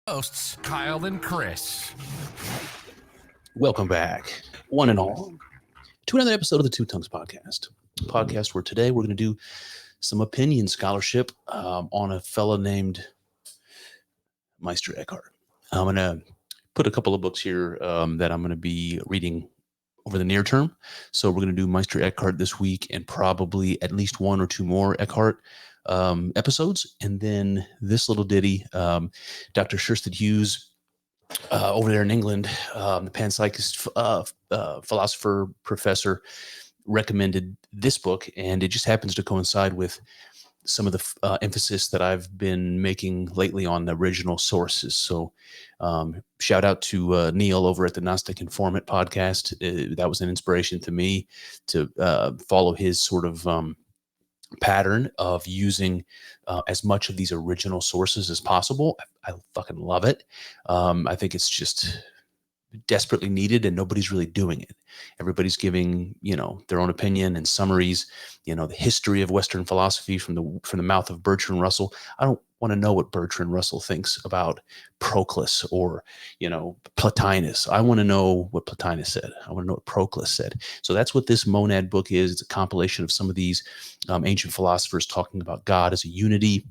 Hosts Kyle and Chris. Welcome back, one and all, to another episode of the Two Tongues Podcast. Podcast where today we're going to do some opinion scholarship on a fella named Meister Eckhart. I'm going to put a couple of books here that I'm going to be reading over the near term. So we're going to do Meister Eckhart this week and probably at least one or two more Eckhart episodes. And then this little ditty, Dr. Shersted Hughes, over there in England, the panpsychist philosopher professor recommended this book, and it just happens to coincide with some of the emphasis that I've been making lately on the original sources. So shout out to Neil over at the Gnostic Informant podcast. That was an inspiration to me to follow his sort of pattern of using as much of these original sources as possible. I fucking love it. I think it's just desperately needed and nobody's really doing it. Everybody's giving, their own opinion and summaries, the history of Western philosophy from the mouth of Bertrand Russell. I don't want to know what Bertrand Russell thinks about Proclus or, Plotinus. I want to know what Plotinus said. I want to know what Proclus said. So that's what this monad book is. It's a compilation of some of these ancient philosophers talking about God as a unity,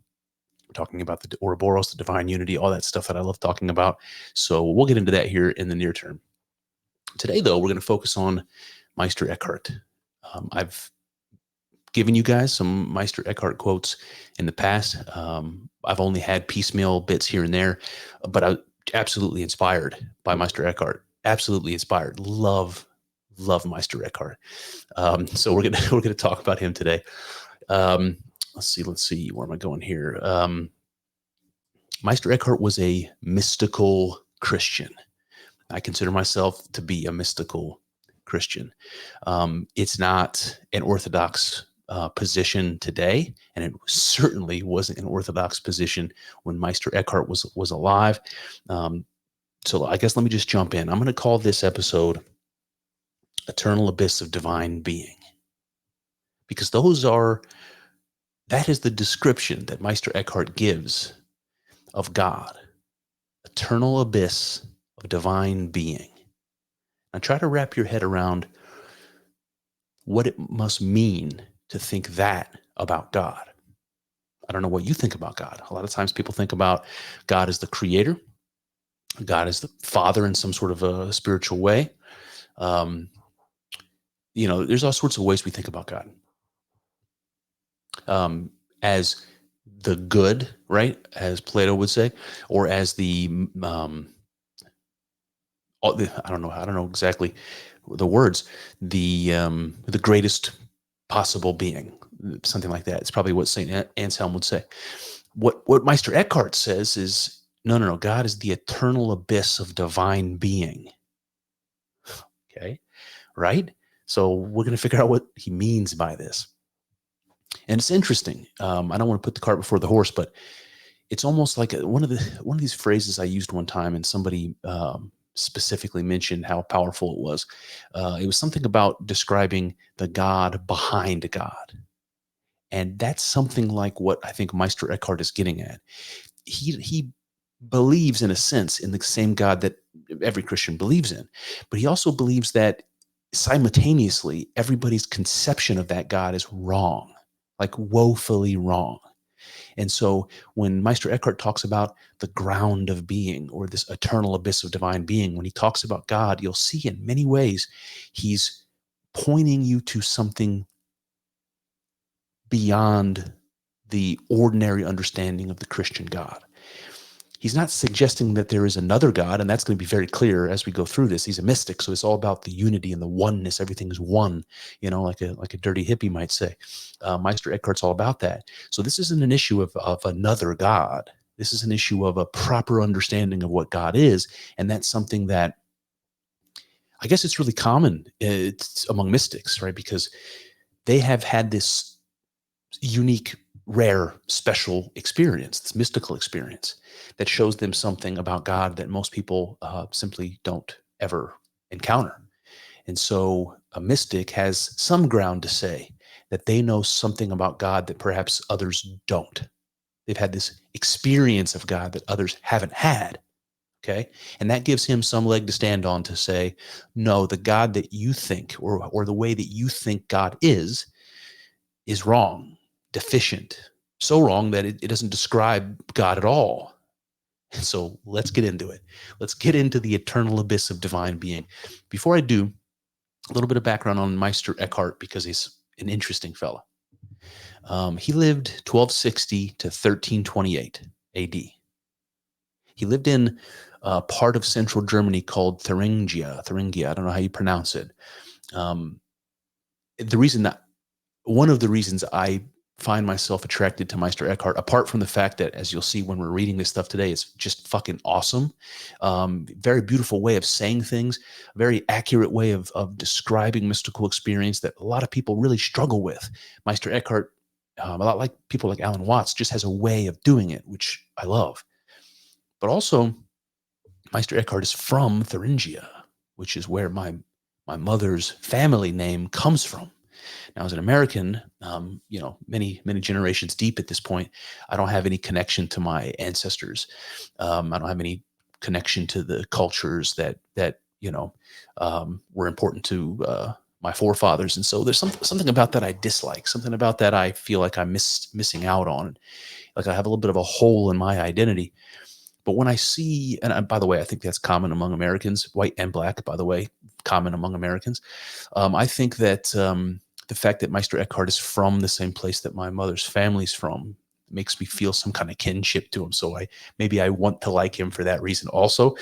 talking about the Ouroboros, the divine unity, all that stuff that I love talking about. So we'll get into that here in the near term. Today, though, we're going to focus on Meister Eckhart. I've given you guys some Meister Eckhart quotes in the past. I've only had piecemeal bits here and there, but I'm absolutely inspired by Meister Eckhart. Absolutely inspired. Love Meister Eckhart. So we're gonna talk about him today. Let's see. Where am I going here? Meister Eckhart was a mystical Christian. I consider myself to be a mystical Christian. It's not an orthodox position today, and it certainly wasn't an orthodox position when Meister Eckhart was alive. So I guess let me just jump in. I'm going to call this episode Eternal Abyss of Divine Being, because that is the description that Meister Eckhart gives of God. Eternal abyss of divine being. Now try to wrap your head around what it must mean to think that about God. I don't know what you think about God. A lot of times people think about God as the creator, God as the father in some sort of a spiritual way. There's all sorts of ways we think about God. As the good, right? As Plato would say, or as the I don't know exactly the words, the greatest possible being, something like that. It's probably what Saint Anselm would say. What Meister Eckhart says is, no, God is the eternal abyss of divine being. Okay, right? So we're going to figure out what he means by this. And it's interesting. I don't want to put the cart before the horse, but it's almost like one of these phrases I used one time, and somebody specifically mentioned how powerful it was. It was something about describing the God behind God. And that's something like what I think Meister Eckhart is getting at. He believes, in a sense, in the same God that every Christian believes in, but he also believes that simultaneously everybody's conception of that God is wrong, like woefully wrong. And so when Meister Eckhart talks about the ground of being, or this eternal abyss of divine being, when he talks about God, you'll see in many ways he's pointing you to something beyond the ordinary understanding of the Christian God. He's not suggesting that there is another God, and that's going to be very clear as we go through this. He's a mystic, so it's all about the unity and the oneness. Everything is one, like a dirty hippie might say. Meister Eckhart's all about that. So this isn't an issue of another God. This is an issue of a proper understanding of what God is, and that's something that I guess it's really common it's among mystics, right? Because they have had this unique, rare, special experience, this mystical experience that shows them something about God that most people simply don't ever encounter. And so a mystic has some ground to say that they know something about God that perhaps others don't. They've had this experience of God that others haven't had. Okay. And that gives him some leg to stand on to say, no, the God that you think, or the way that you think God is wrong, deficient, so wrong that it doesn't describe God at all. And so let's get into it. Let's get into the eternal abyss of divine being. Before I do, a little bit of background on Meister Eckhart, because he's an interesting fella. He lived 1260 to 1328 AD. He lived in a part of central Germany called Thuringia. I don't know how you pronounce it. The reason that one of the reasons I find myself attracted to Meister Eckhart, apart from the fact that, as you'll see when we're reading this stuff today, it's just fucking awesome. Very beautiful way of saying things, very accurate way of describing mystical experience that a lot of people really struggle with. Meister Eckhart, a lot like people like Alan Watts, just has a way of doing it, which I love. But also, Meister Eckhart is from Thuringia, which is where my mother's family name comes from. Now, as an American, many generations deep at this point, I don't have any connection to my ancestors. I don't have any connection to the cultures that were important to my forefathers. And so there's something about that I dislike, something about that I feel like I'm missing out on. Like I have a little bit of a hole in my identity. But when I see, and by the way, I think that's common among Americans, white and black, by the way, common among Americans. I think that the fact that Meister Eckhart is from the same place that my mother's family's from makes me feel some kind of kinship to him. So maybe I want to like him for that reason also.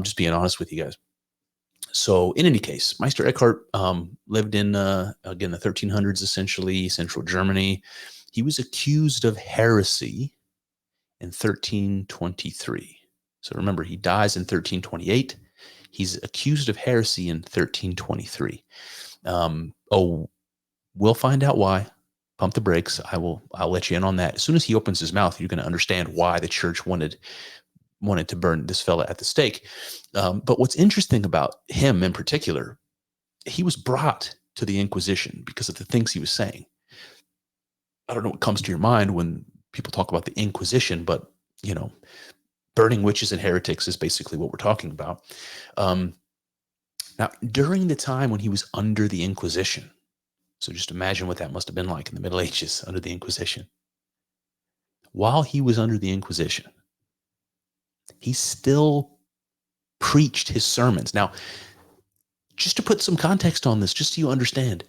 Just being honest with you guys. So in any case, Meister Eckhart lived in, again, the 1300s, essentially, central Germany. He was accused of heresy in 1323. So remember, he dies in 1328. He's accused of heresy in 1323. We'll find out why. Pump the brakes. I'll let you in on that. As soon as he opens his mouth, you're going to understand why the church wanted to burn this fella at the stake. But what's interesting about him in particular, he was brought to the Inquisition because of the things he was saying. I don't know what comes to your mind when people talk about the Inquisition, but burning witches and heretics is basically what we're talking about. Now, during the time when he was under the Inquisition, so just imagine what that must have been like in the Middle Ages under the Inquisition. While he was under the Inquisition, he still preached his sermons. Now, just to put some context on this, just so you understand,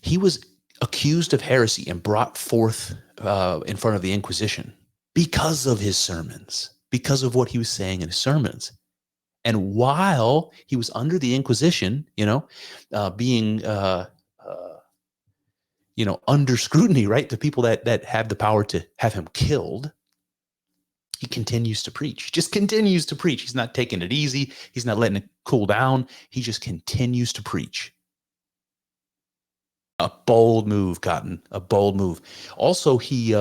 he was accused of heresy and brought forth in front of the Inquisition because of his sermons, because of what he was saying in his sermons. And while he was under the Inquisition, being under scrutiny, right? The people that have the power to have him killed, he continues to preach. He just continues to preach. He's not taking it easy. He's not letting it cool down. He just continues to preach. A bold move, Cotton. A bold move. Also, he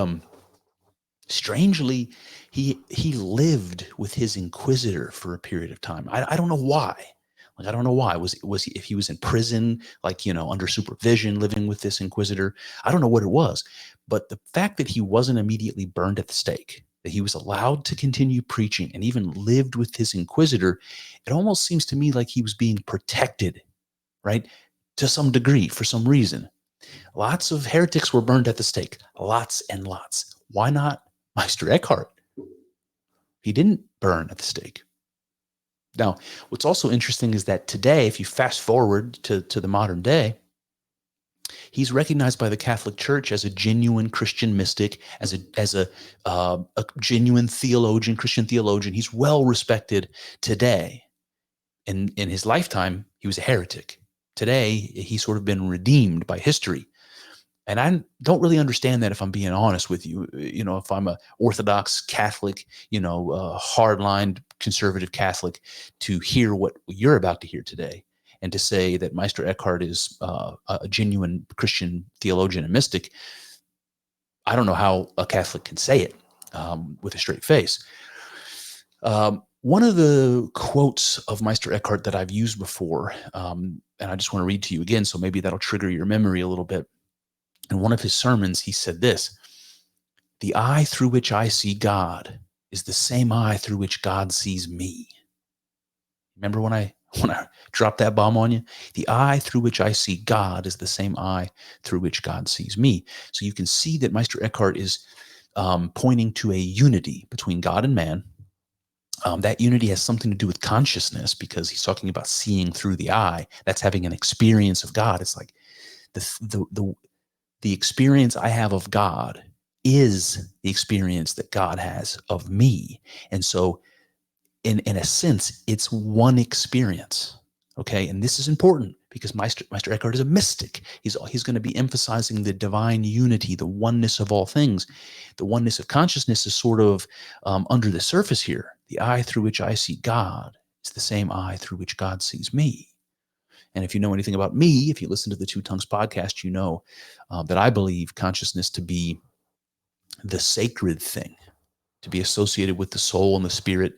strangely, he lived with his inquisitor for a period of time. I don't know why. Like, I don't know why. Was he, if he was in prison, under supervision, living with this inquisitor? I don't know what it was. But the fact that he wasn't immediately burned at the stake, that he was allowed to continue preaching and even lived with his inquisitor, it almost seems to me like he was being protected, right? To some degree, for some reason. Lots of heretics were burned at the stake. Lots and lots. Why not Meister Eckhart? He didn't burn at the stake. Now, what's also interesting is that today, if you fast forward to the modern day, he's recognized by the Catholic Church as a genuine Christian mystic, as a genuine theologian, Christian theologian. He's well respected today. In his lifetime, he was a heretic. Today, he's sort of been redeemed by history. And I don't really understand that, if I'm being honest with you. If I'm a Orthodox Catholic, hardline conservative Catholic, to hear what you're about to hear today, and to say that Meister Eckhart is a genuine Christian theologian and mystic, I don't know how a Catholic can say it with a straight face. One of the quotes of Meister Eckhart that I've used before, and I just want to read to you again, so maybe that'll trigger your memory a little bit. In one of his sermons, he said this: "The eye through which I see God is the same eye through which God sees me. Remember when I dropped that bomb on you? The eye through which I see God is the same eye through which God sees me. So you can see that Meister Eckhart is pointing to a unity between God and man. That unity has something to do with consciousness, because he's talking about seeing through the eye. That's having an experience of God. It's like the experience I have of God is the experience that God has of me. And so in a sense, it's one experience. Okay. And this is important because Meister Eckhart is a mystic. He's going to be emphasizing the divine unity, the oneness of all things. The oneness of consciousness is sort of under the surface here. The eye through which I see God is the same eye through which God sees me. And if you know anything about me, if you listen to the Two Tongues podcast, you know that I believe consciousness to be the sacred thing, to be associated with the soul and the spirit,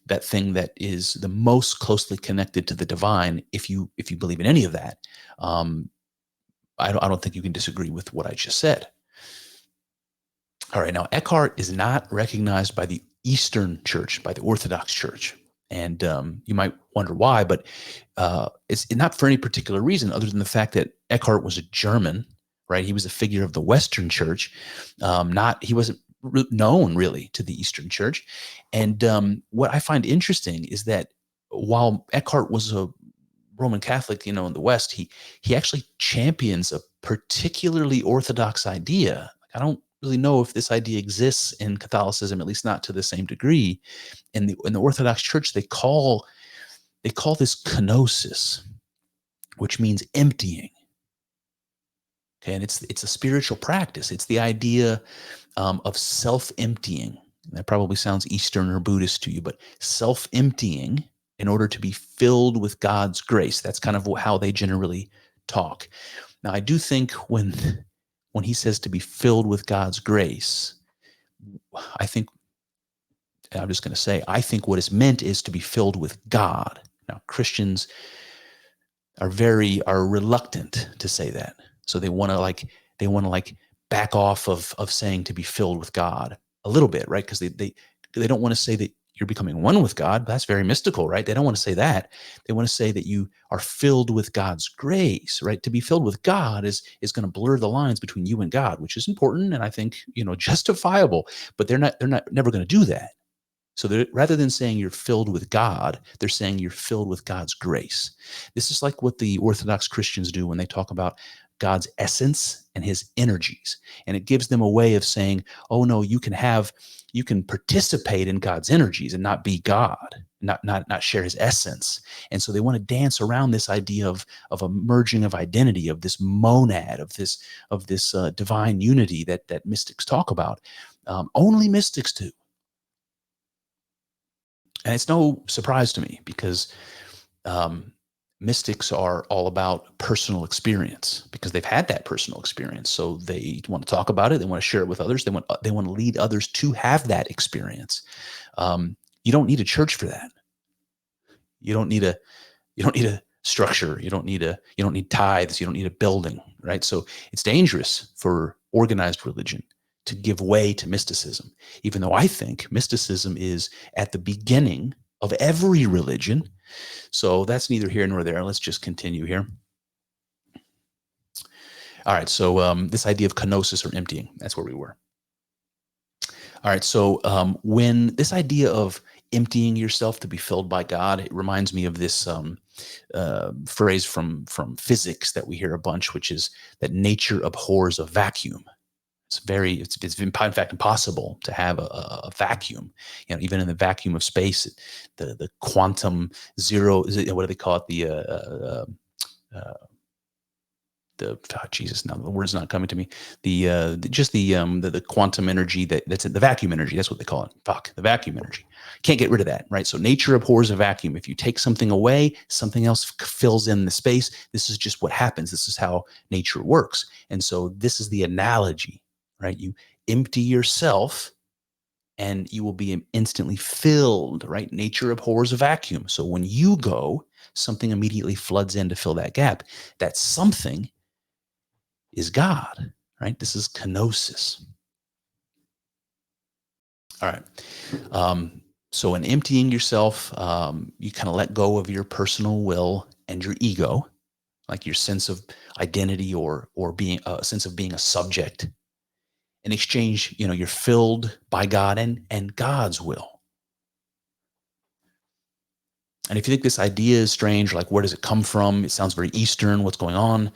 that thing that is the most closely connected to the divine. If you believe in any of that, I don't think you can disagree with what I just said. All right, now Eckhart is not recognized by the Eastern Church, by the Orthodox Church. And you might wonder why, but it's not for any particular reason other than the fact that Eckhart was a German, right? He was a figure of the Western Church. He wasn't known really to the Eastern Church. And what I find interesting is that while Eckhart was a Roman Catholic, in the West, he actually champions a particularly Orthodox idea. I don't really know if this idea exists in Catholicism, at least not to the same degree. In the Orthodox Church, they call this kenosis, which means emptying. Okay, and it's a spiritual practice. It's the idea of self-emptying. That probably sounds Eastern or Buddhist to you, but self-emptying in order to be filled with God's grace. That's kind of how they generally talk. Now, I do think when he says to be filled with God's grace, I think what is meant is to be filled with God. Now, Christians are reluctant to say that. So they want to back off of saying to be filled with God a little bit, right? Because they don't want to say that you're becoming one with God. That's very mystical, right? They don't want to say that. They want to say that you are filled with God's grace, right? To be filled with God is going to blur the lines between you and God, which is important and I think justifiable. But they're never going to do that. So rather than saying you're filled with God, they're saying you're filled with God's grace. This is like what the Orthodox Christians do when they talk about God's essence and his energies. And it gives them a way of saying, oh no, you can participate in God's energies and not be God, not share his essence. And so they want to dance around this idea of a merging of identity, of this monad, of this divine unity that mystics talk about. Only mystics do. And it's no surprise to me because mystics are all about personal experience because they've had that personal experience. So they want to talk about it. They want to share it with others. They want to lead others to have that experience. You don't need a church for that. You don't need a structure. You don't need tithes. You don't need a building, right? So it's dangerous for organized religion to give way to mysticism, even though I think mysticism is at the beginning of every religion. So that's neither here nor there. Let's just continue here. All right, so this idea of kenosis or emptying, that's where we were. All right, so when this idea of emptying yourself to be filled by God, it reminds me of this phrase from physics that we hear a bunch, which is that nature abhors a vacuum. It's in fact impossible to have a vacuum. Even in the vacuum of space, the quantum zero, what do they call it? Jesus, now the word's not coming to me. The quantum energy that's the vacuum energy. That's what they call it. The vacuum energy. Can't get rid of that, right? So nature abhors a vacuum. If you take something away, something else fills in the space. This is just what happens. This is how nature works. And so this is the analogy. Right? You empty yourself and you will be instantly filled, right? Nature abhors a vacuum. So when you go, something immediately floods in to fill that gap. That something is God, right? This is kenosis. All right. So in emptying yourself, you kind of let go of your personal will and your ego, like your sense of identity or being a sense of being a subject. In exchange, you're filled by God and God's will. And if you think this idea is strange, like where does it come from? It sounds very Eastern. What's going on?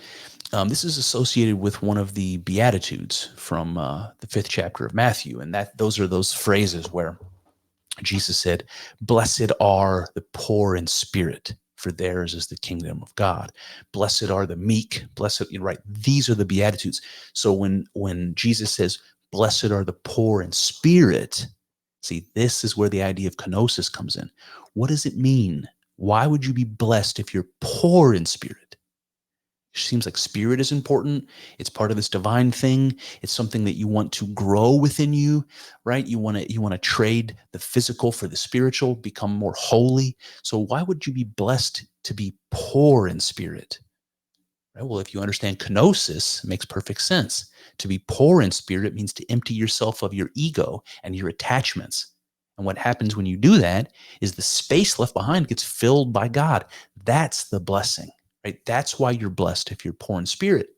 This is associated with one of the Beatitudes from the 5th chapter of Matthew. And those are those phrases where Jesus said, "Blessed are the poor in spirit, for theirs is the kingdom of God. Blessed are the meek." Blessed, right? These are the Beatitudes. So when Jesus says, "Blessed are the poor in spirit," see, this is where the idea of kenosis comes in. What does it mean? Why would you be blessed if you're poor in spirit? It seems like spirit is important. It's part of this divine thing. It's something that you want to grow within you, right? You want to trade the physical for the spiritual, become more holy. So why would you be blessed to be poor in spirit? Right? Well, if you understand kenosis, it makes perfect sense. To be poor in spirit means to empty yourself of your ego and your attachments. And what happens when you do that is the space left behind gets filled by God. That's the blessing, right? That's why you're blessed if you're poor in spirit.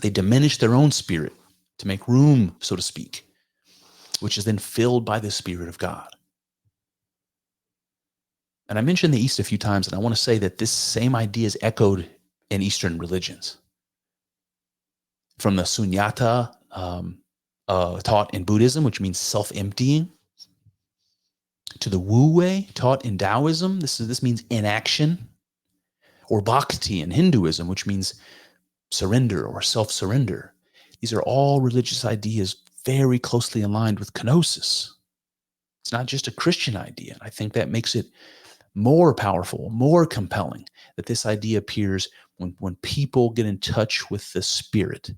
They diminish their own spirit to make room, so to speak, which is then filled by the Spirit of God. And I mentioned the East a few times, and I want to say that this same idea is echoed in Eastern religions. From the sunyata taught in Buddhism, which means self-emptying, to the Wu Wei taught in Taoism, this means inaction, or Bhakti in Hinduism, which means surrender or self-surrender. These are all religious ideas very closely aligned with kenosis. It's not just a Christian idea. I think that makes it more powerful, more compelling, that this idea appears when people get in touch with the Spirit.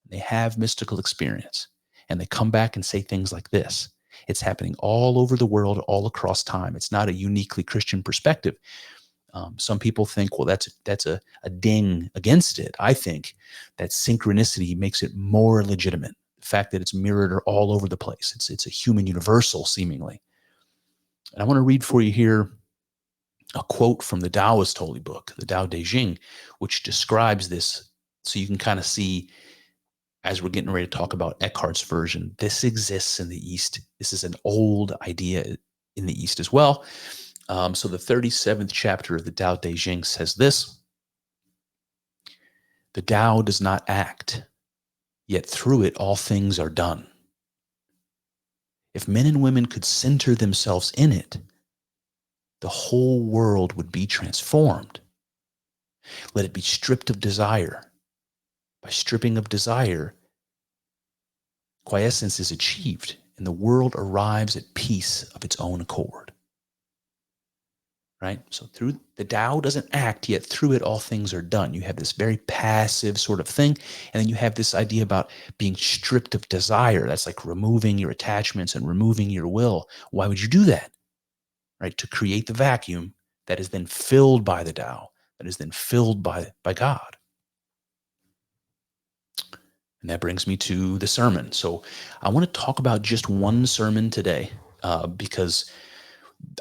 They have mystical experience, and they come back and say things like this. It's happening all over the world, all across time. It's not a uniquely Christian perspective. Some people think, well, that's a ding against it. I think that synchronicity makes it more legitimate. The fact that it's mirrored all over the place. It's a human universal, seemingly. And I want to read for you here a quote from the Taoist holy book, the Tao Te Ching, which describes this, so you can kind of see, as we're getting ready to talk about Eckhart's version, this exists in the East. This is an old idea in the East as well. So the 37th chapter of the Tao Te Ching says this: "The Tao does not act, yet through it all things are done. If men and women could center themselves in it, the whole world would be transformed. Let it be stripped of desire. By stripping of desire, quiescence is achieved, and the world arrives at peace of its own accord." Right? So through the Tao doesn't act, yet through it all things are done. You have this very passive sort of thing, and then you have this idea about being stripped of desire. That's like removing your attachments and removing your will. Why would you do that? Right? To create the vacuum that is then filled by the Tao, that is then filled by God. And that brings me to the sermon. So I want to talk about just one sermon today, because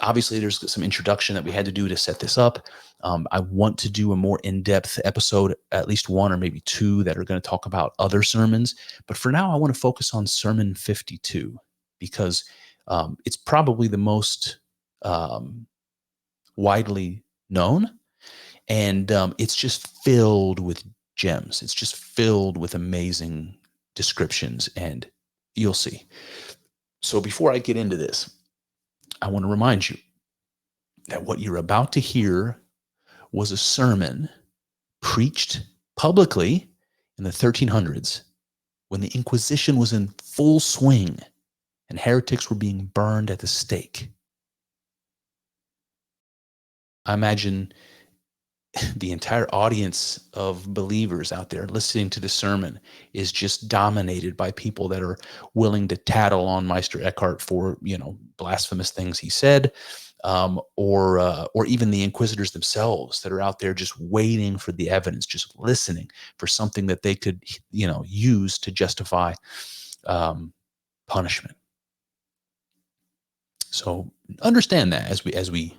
obviously there's some introduction that we had to do to set this up. I want to do a more in-depth episode, at least one or maybe two, that are going to talk about other sermons. But for now, I want to focus on Sermon 52, because it's probably the most widely known. And it's just filled with gems. It's just filled with amazing descriptions, and you'll see. So before I get into this, I want to remind you that what you're about to hear was a sermon preached publicly in the 1300s when the Inquisition was in full swing and heretics were being burned at the stake. I imagine the entire audience of believers out there listening to the sermon is just dominated by people that are willing to tattle on Meister Eckhart for, blasphemous things he said, or even the inquisitors themselves that are out there just waiting for the evidence, just listening for something that they could, use to justify punishment. So understand that as we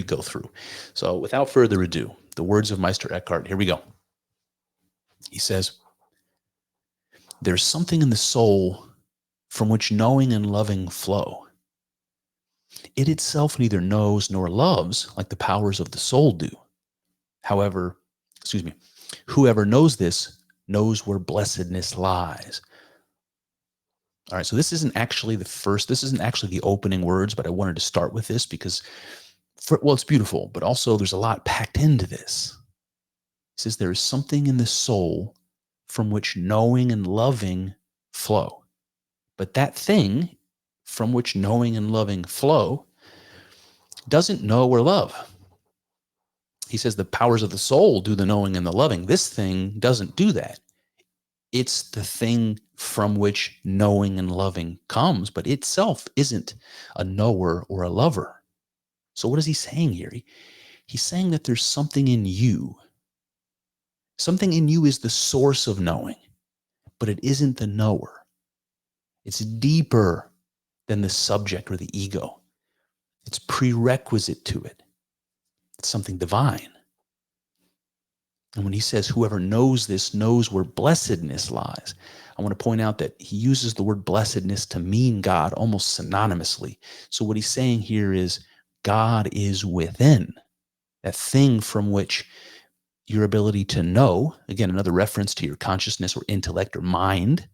go through. So without further ado, the words of Meister Eckhart. Here we go. He says, "There's something in the soul from which knowing and loving flow. It itself neither knows nor loves like the powers of the soul do. However, whoever knows this knows where blessedness lies." All right, so this isn't actually the opening words, but I wanted to start with this because, it's beautiful, but also there's a lot packed into this. He says there is something in the soul from which knowing and loving flow. But that thing from which knowing and loving flow doesn't know or love. He says the powers of the soul do the knowing and the loving. This thing doesn't do that. It's the thing from which knowing and loving comes, but itself isn't a knower or a lover. So what is he saying here? He's saying that there's something in you. Something in you is the source of knowing, but it isn't the knower. It's deeper than the subject or the ego. It's prerequisite to it. It's something divine. And when he says whoever knows this knows where blessedness lies, I want to point out that he uses the word blessedness to mean God almost synonymously. So what he's saying here is God is within, that thing from which your ability to know, again, another reference to your consciousness or intellect or mind,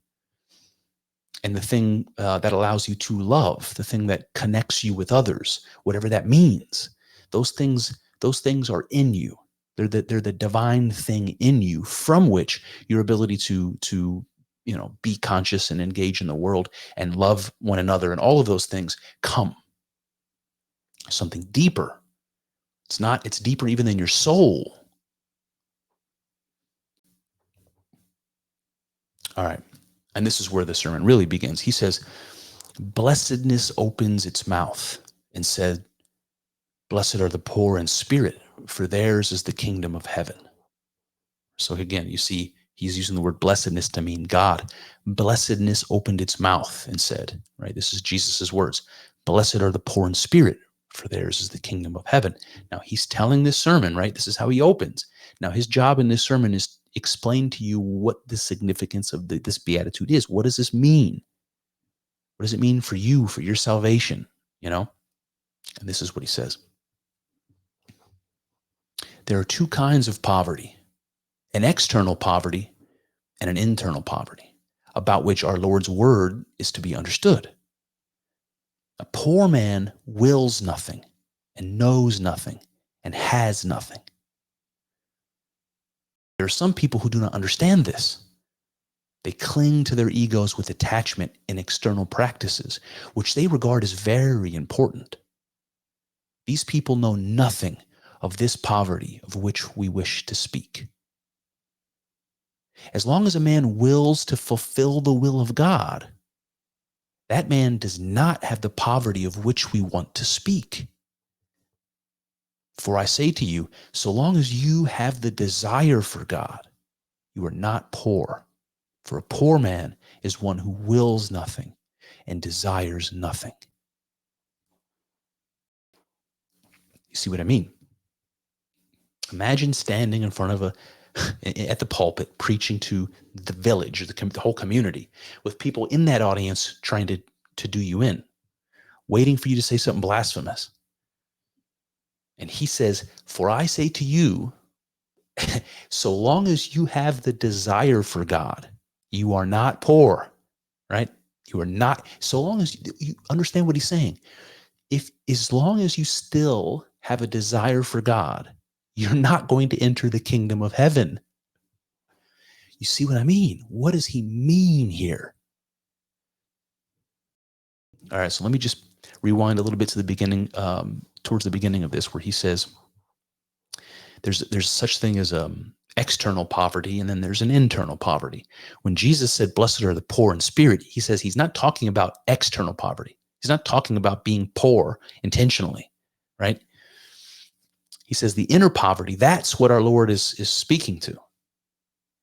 and the thing that allows you to love, the thing that connects you with others, whatever that means. Those things are in you. They're the divine thing in you from which your ability to be conscious and engage in the world and love one another and all of those things come. Something deeper. It's deeper even than your soul. All right. And this is where the sermon really begins. He says, blessedness opens its mouth and said, blessed are the poor in spirit, for theirs is the kingdom of heaven. So again, you see, he's using the word blessedness to mean God. Blessedness opened its mouth and said, right? This is Jesus's words. Blessed are the poor in spirit, for theirs is the kingdom of heaven. Now he's telling this sermon, right? This is how he opens. Now his job in this sermon is explain to you what the significance of this beatitude is. What does this mean? What does it mean for you, for your salvation? And this is what he says. There are two kinds of poverty, an external poverty and an internal poverty, about which our Lord's word is to be understood. A poor man wills nothing and knows nothing and has nothing. There are some people who do not understand this. They cling to their egos with attachment in external practices, which they regard as very important. These people know nothing of this poverty of which we wish to speak. As long as a man wills to fulfill the will of God, that man does not have the poverty of which we want to speak. For I say to you, so long as you have the desire for God, you are not poor. For a poor man is one who wills nothing and desires nothing. You see what I mean? Imagine standing in front of at the pulpit, preaching to the village, or the whole community, with people in that audience trying to do you in, waiting for you to say something blasphemous. And he says, for I say to you, so long as you have the desire for God, you are not poor, right? You are not, so long as you understand what he's saying. As long as you still have a desire for God, you're not going to enter the kingdom of heaven. You see what I mean? What does he mean here? All right, so let me just rewind a little bit to the beginning, towards the beginning of this, where he says there's such thing as external poverty, and then there's an internal poverty. When Jesus said, blessed are the poor in spirit, he says he's not talking about external poverty. He's not talking about being poor intentionally, right? He says the inner poverty, that's what our Lord is speaking to.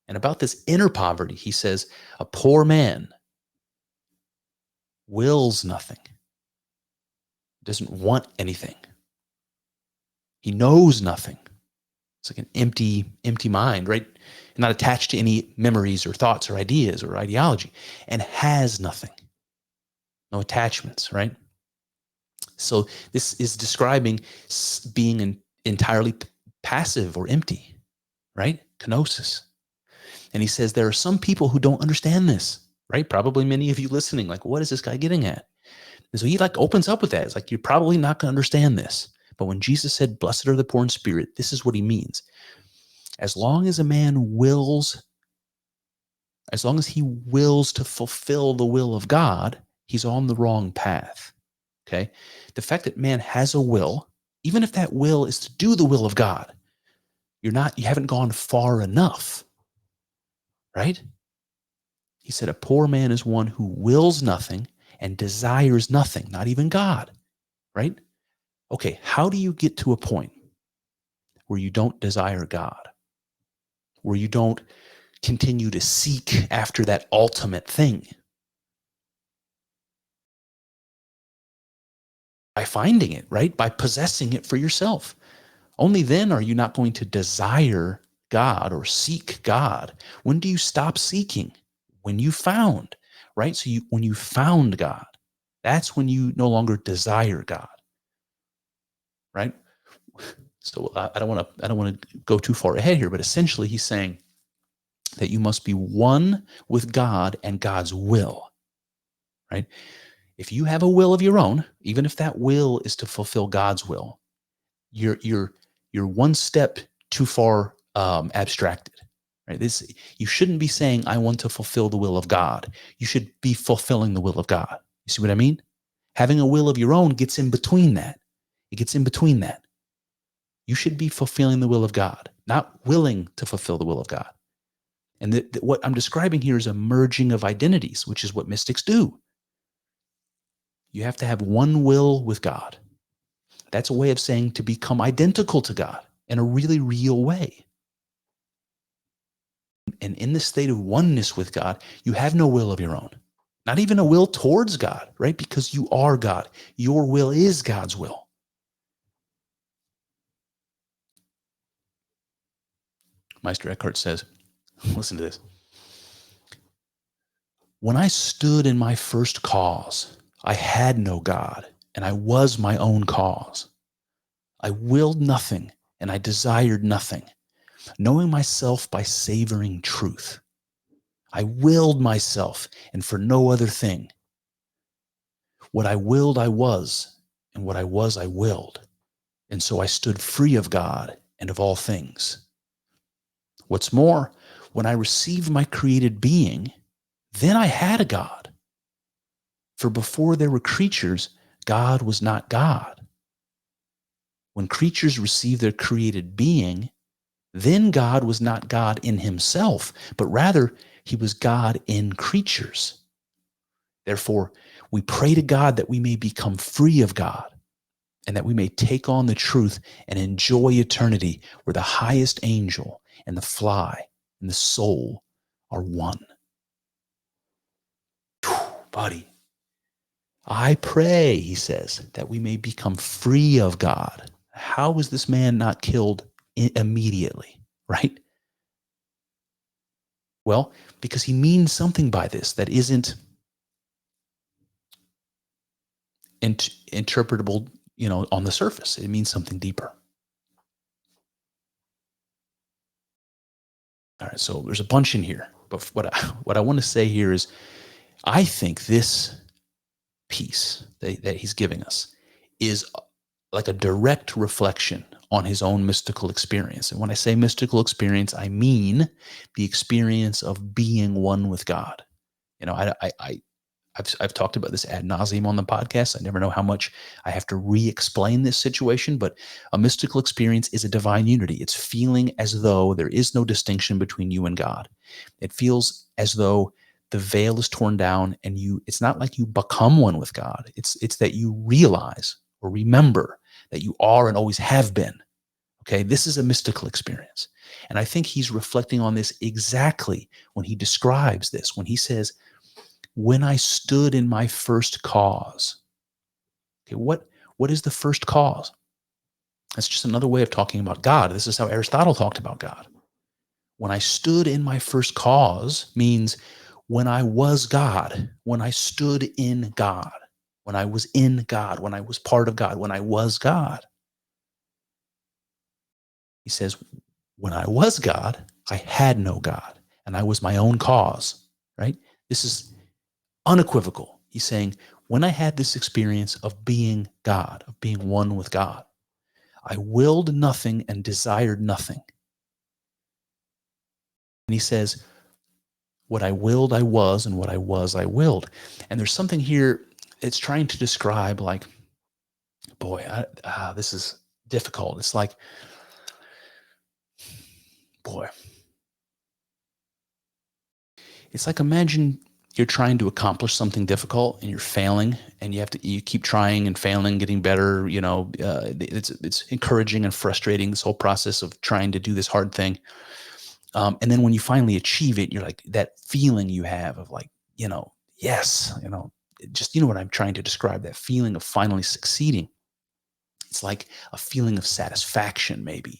And about this inner poverty, he says, a poor man wills nothing, doesn't want anything. He knows nothing. It's like an empty mind, right? Not attached to any memories or thoughts or ideas or ideology, and has nothing. No attachments, right? So this is describing being entirely passive or empty, right? Kenosis. And he says there are some people who don't understand this, right? Probably many of you listening, like, what is this guy getting at? And so he like opens up with that. It's like, you're probably not going to understand this. But when Jesus said, blessed are the poor in spirit, this is what he means. As long as a man wills, as long as he wills to fulfill the will of God, he's on the wrong path. Okay? The fact that man has a will, even if that will is to do the will of God, you haven't gone far enough. Right? He said a poor man is one who wills nothing and desires nothing, not even God. Right? Okay, how do you get to a point where you don't desire God? Where you don't continue to seek after that ultimate thing? By finding it, right? By possessing it for yourself. Only then are you not going to desire God or seek God. When do you stop seeking? When you found, right? So when you found God, that's when you no longer desire God, right? So I don't want to go too far ahead here, but essentially he's saying that you must be one with God and God's will, right? If you have a will of your own, even if that will is to fulfill God's will, you're one step too far abstracted, right? You shouldn't be saying, I want to fulfill the will of God. You should be fulfilling the will of God. You see what I mean? Having a will of your own gets in between that. It gets in between that. You should be fulfilling the will of God, not willing to fulfill the will of God. And what I'm describing here is a merging of identities, which is what mystics do. You have to have one will with God. That's a way of saying to become identical to God in a really real way. And in this state of oneness with God, you have no will of your own, not even a will towards God, right? Because you are God. Your will is God's will. Meister Eckhart says, listen to this. When I stood in my first cause, I had no God, and I was my own cause. I willed nothing, and I desired nothing, knowing myself by savoring truth. I willed myself, and for no other thing. What I willed I was, and what I was I willed. And so I stood free of God and of all things. What's more, when I received my created being, then I had a God. For before there were creatures, God was not God. When creatures received their created being, then God was not God in himself, but rather he was God in creatures. Therefore, we pray to God that we may become free of God and that we may take on the truth and enjoy eternity where the highest angel and the fly and the soul are one. Whew, buddy. I pray, he says, that we may become free of God. How was this man not killed immediately, right? Well, because he means something by this that isn't interpretable, on the surface. It means something deeper. All right, so there's a bunch in here, but what I want to say here is, I think this piece that he's giving us is like a direct reflection on his own mystical experience. And when I say mystical experience, I mean the experience of being one with God. I've talked about this ad nauseum on the podcast. I never know how much I have to re-explain this situation, but a mystical experience is a divine unity. It's feeling as though there is no distinction between you and God. It feels as though the veil is torn down and it's not like you become one with God. It's that you realize or remember that you are and always have been. Okay, this is a mystical experience. And I think he's reflecting on this exactly when he describes this, when he says, when I stood in my first cause. Okay, what is the first cause? That's just another way of talking about God. This is how Aristotle talked about God. When I stood in my first cause means when I was God, when I stood in God, when I was in God, when I was part of God, when I was God. He says, when I was God, I had no God, and I was my own cause, right? This is unequivocal. He's saying, when I had this experience of being God, of being one with God, I willed nothing and desired nothing. And he says, what I willed, I was, and what I was, I willed. And there's something here, it's trying to describe like, boy, this is difficult. It's like, boy, it's like imagine you're trying to accomplish something difficult and you're failing, and you keep trying and failing, getting better. It's encouraging and frustrating, this whole process of trying to do this hard thing. And then when you finally achieve it, you're like, that feeling you have of like, yes, just, what I'm trying to describe, that feeling of finally succeeding. It's like a feeling of satisfaction, maybe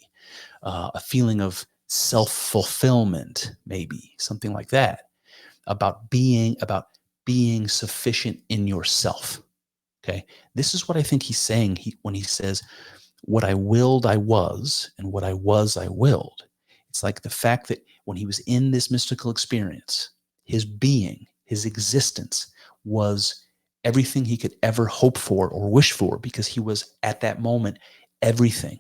a feeling of self-fulfillment, maybe something like that, about being sufficient in yourself. Okay. This is what I think he's saying when he says, what I willed, I was, and what I was, I willed. It's like the fact that when he was in this mystical experience, his being, his existence was everything he could ever hope for or wish for, because he was at that moment everything.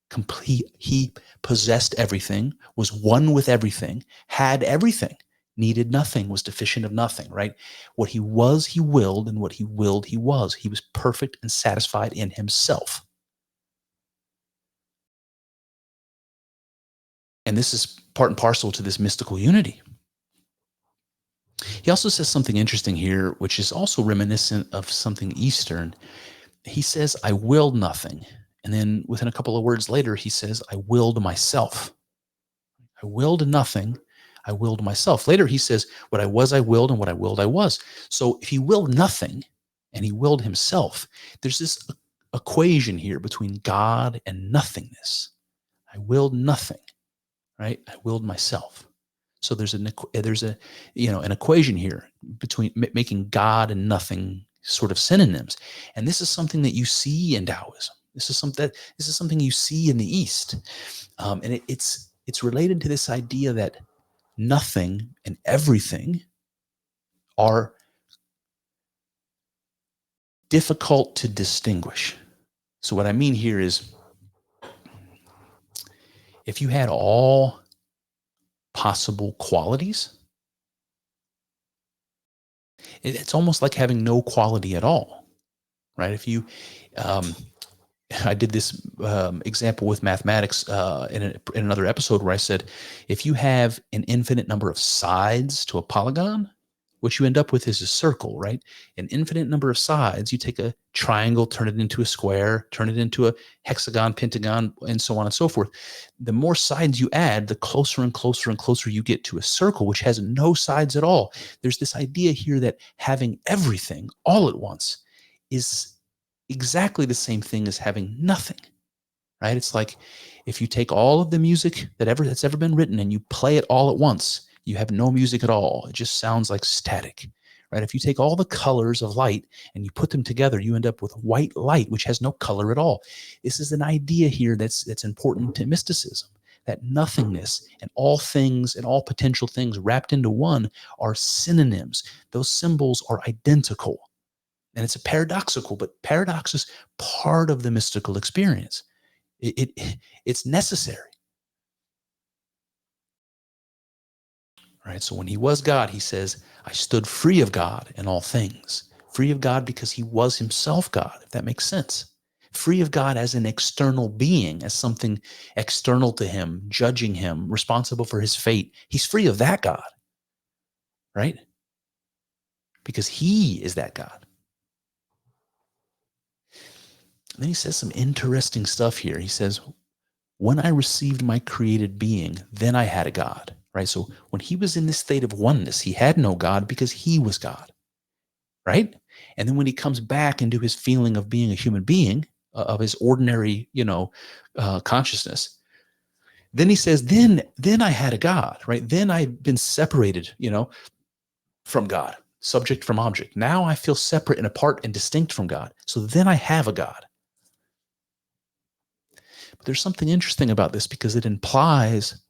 Complete. He possessed everything, was one with everything, had everything, needed nothing, was deficient of nothing, right? What he was, he willed, and what he willed, he was. He was perfect and satisfied in himself. And this is part and parcel to this mystical unity. He also says something interesting here, which is also reminiscent of something Eastern. He says, I willed nothing. And then within a couple of words later, he says, I willed myself. I willed nothing. I willed myself. Later, he says, what I was, I willed, and what I willed, I was. So if he willed nothing and he willed himself, there's this equation here between God and nothingness. I willed nothing, right? I willed myself. So there's an equation here between making God and nothing sort of synonyms. And this is something that you see in Taoism. This is something you see in the East. And it's related to this idea that nothing and everything are difficult to distinguish. So what I mean here is, if you had all possible qualities, it's almost like having no quality at all, right? If you, I did this example with mathematics in another episode where I said, if you have an infinite number of sides to a polygon, what you end up with is a circle, right? An infinite number of sides. You take a triangle, turn it into a square, turn it into a hexagon, pentagon, and so on and so forth. The more sides you add, the closer and closer and closer you get to a circle, which has no sides at all. There's this idea here that having everything all at once is exactly the same thing as having nothing, right? It's like if you take all of the music that's ever been written and you play it all at once, you have no music at all. It just sounds like static, right? If you take all the colors of light and you put them together, you end up with white light, which has no color at all. This is an idea here that's important to mysticism, that nothingness and all things and all potential things wrapped into one are synonyms. Those symbols are identical. And it's a paradoxical, but paradox is part of the mystical experience. It's necessary. Right? So when he was God, he says, I stood free of God in all things. Free of God because he was himself God, if that makes sense. Free of God as an external being, as something external to him, judging him, responsible for his fate. He's free of that God, right? Because he is that God. And then he says some interesting stuff here. He says, when I received my created being, then I had a God, right? So when he was in this state of oneness, he had no God because he was God. right? And then when he comes back into his feeling of being a human being, of his ordinary, consciousness, then he says, then I had a God, right? Then I've been separated, from God, subject from object. Now I feel separate and apart and distinct from God. So then I have a God. But there's something interesting about this because it implies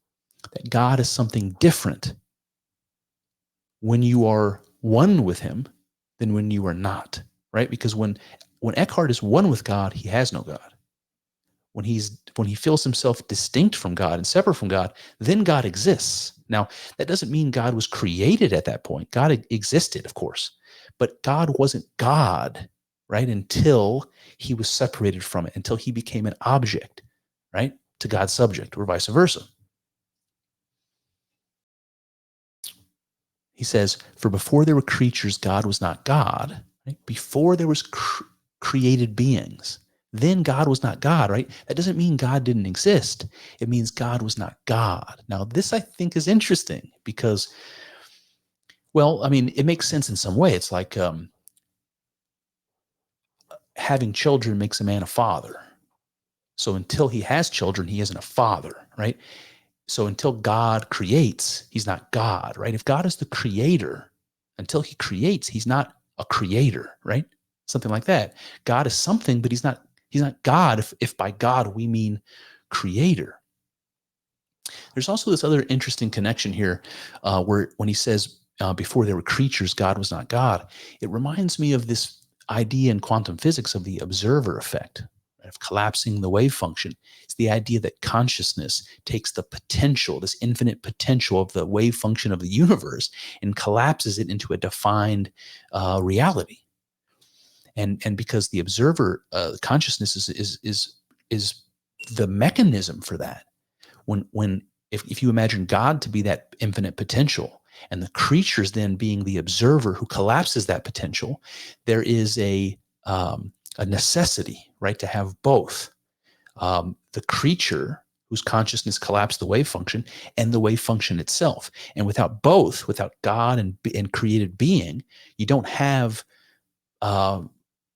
that God is something different when you are one with him than when you are not, right? Because when Eckhart is one with God, he has no God. When he feels himself distinct from God and separate from God, then God exists. Now, that doesn't mean God was created at that point. God existed, of course, but God wasn't God, right? Until he was separated from it, until he became an object, right? To God's subject, or vice versa. He says, for before there were creatures, God was not God. Right? Before there was created beings, then God was not God, right? That doesn't mean God didn't exist. It means God was not God. Now, this I think is interesting because, well, I mean, it makes sense in some way. It's like having children makes a man a father. So until he has children, he isn't a father, right? So until God creates, he's not God, right? If God is the creator, until he creates, he's not a creator, right? Something like that. God is something, but he's not God if by God we mean creator. There's also this other interesting connection here where when he says, before there were creatures, God was not God. It reminds me of this idea in quantum physics of the observer effect, of collapsing the wave function. It's the idea that consciousness takes the potential, this infinite potential of the wave function of the universe, and collapses it into a defined reality. And because the observer consciousness is the mechanism for that. If you imagine God to be that infinite potential, and the creatures then being the observer who collapses that potential, there is a necessity, right, to have both the creature whose consciousness collapsed the wave function and the wave function itself. And without both, without God and created being, you don't have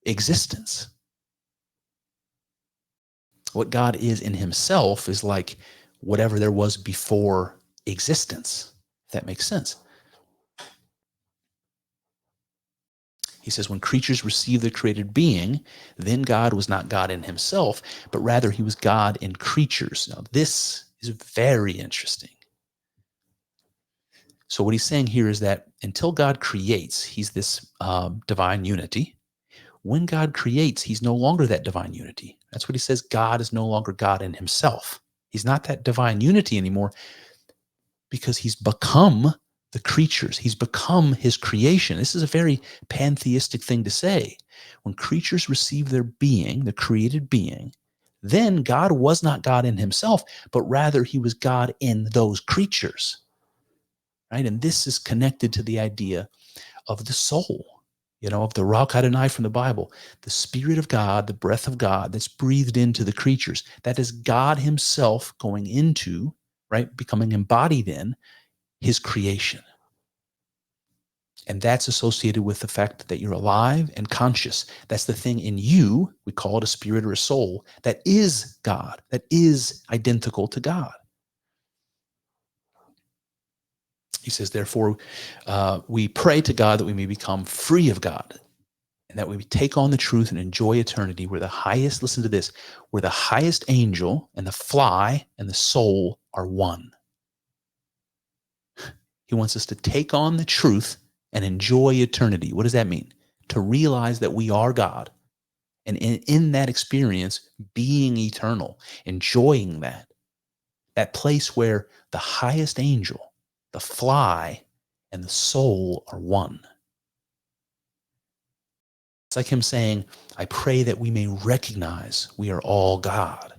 existence. What God is in himself is like whatever there was before existence, if that makes sense. He says, when creatures received the created being, then God was not God in himself, but rather he was God in creatures. Now, this is very interesting. So what he's saying here is that until God creates, he's this divine unity. When God creates, he's no longer that divine unity. That's what he says. God is no longer God in himself. He's not that divine unity anymore because he's become the creatures. He's become his creation. This is a very pantheistic thing to say. When creatures receive their being, the created being, then God was not God in himself, but rather he was God in those creatures. Right? And this is connected to the idea of the soul, of the Ruach Adonai from the Bible, the Spirit of God, the breath of God that's breathed into the creatures. That is God himself going into, right, becoming embodied in his creation. And that's associated with the fact that you're alive and conscious. That's the thing in you, we call it a spirit or a soul, that is God, that is identical to God. He says, therefore, we pray to God that we may become free of God and that we take on the truth and enjoy eternity where the highest, listen to this, where the highest angel and the fly and the soul are one. He wants us to take on the truth and enjoy eternity. What does that mean? To realize that we are God. And in that experience, being eternal, enjoying that place where the highest angel, the fly, and the soul are one. It's like him saying, I pray that we may recognize we are all God.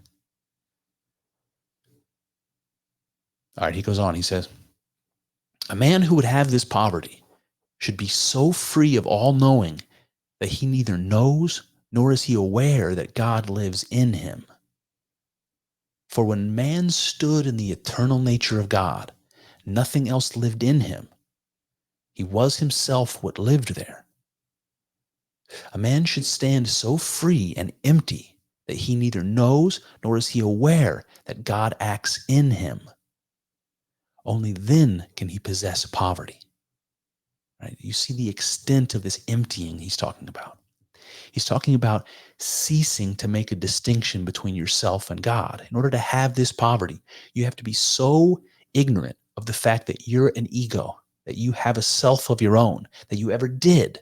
All right, he goes on, he says, a man who would have this poverty should be so free of all knowing that he neither knows nor is he aware that God lives in him. For when man stood in the eternal nature of God, nothing else lived in him. He was himself what lived there. A man should stand so free and empty that he neither knows nor is he aware that God acts in him. Only then can he possess poverty. Right? You see the extent of this emptying he's talking about. He's talking about ceasing to make a distinction between yourself and God. In order to have this poverty, you have to be so ignorant of the fact that you're an ego, that you have a self of your own, that you ever did.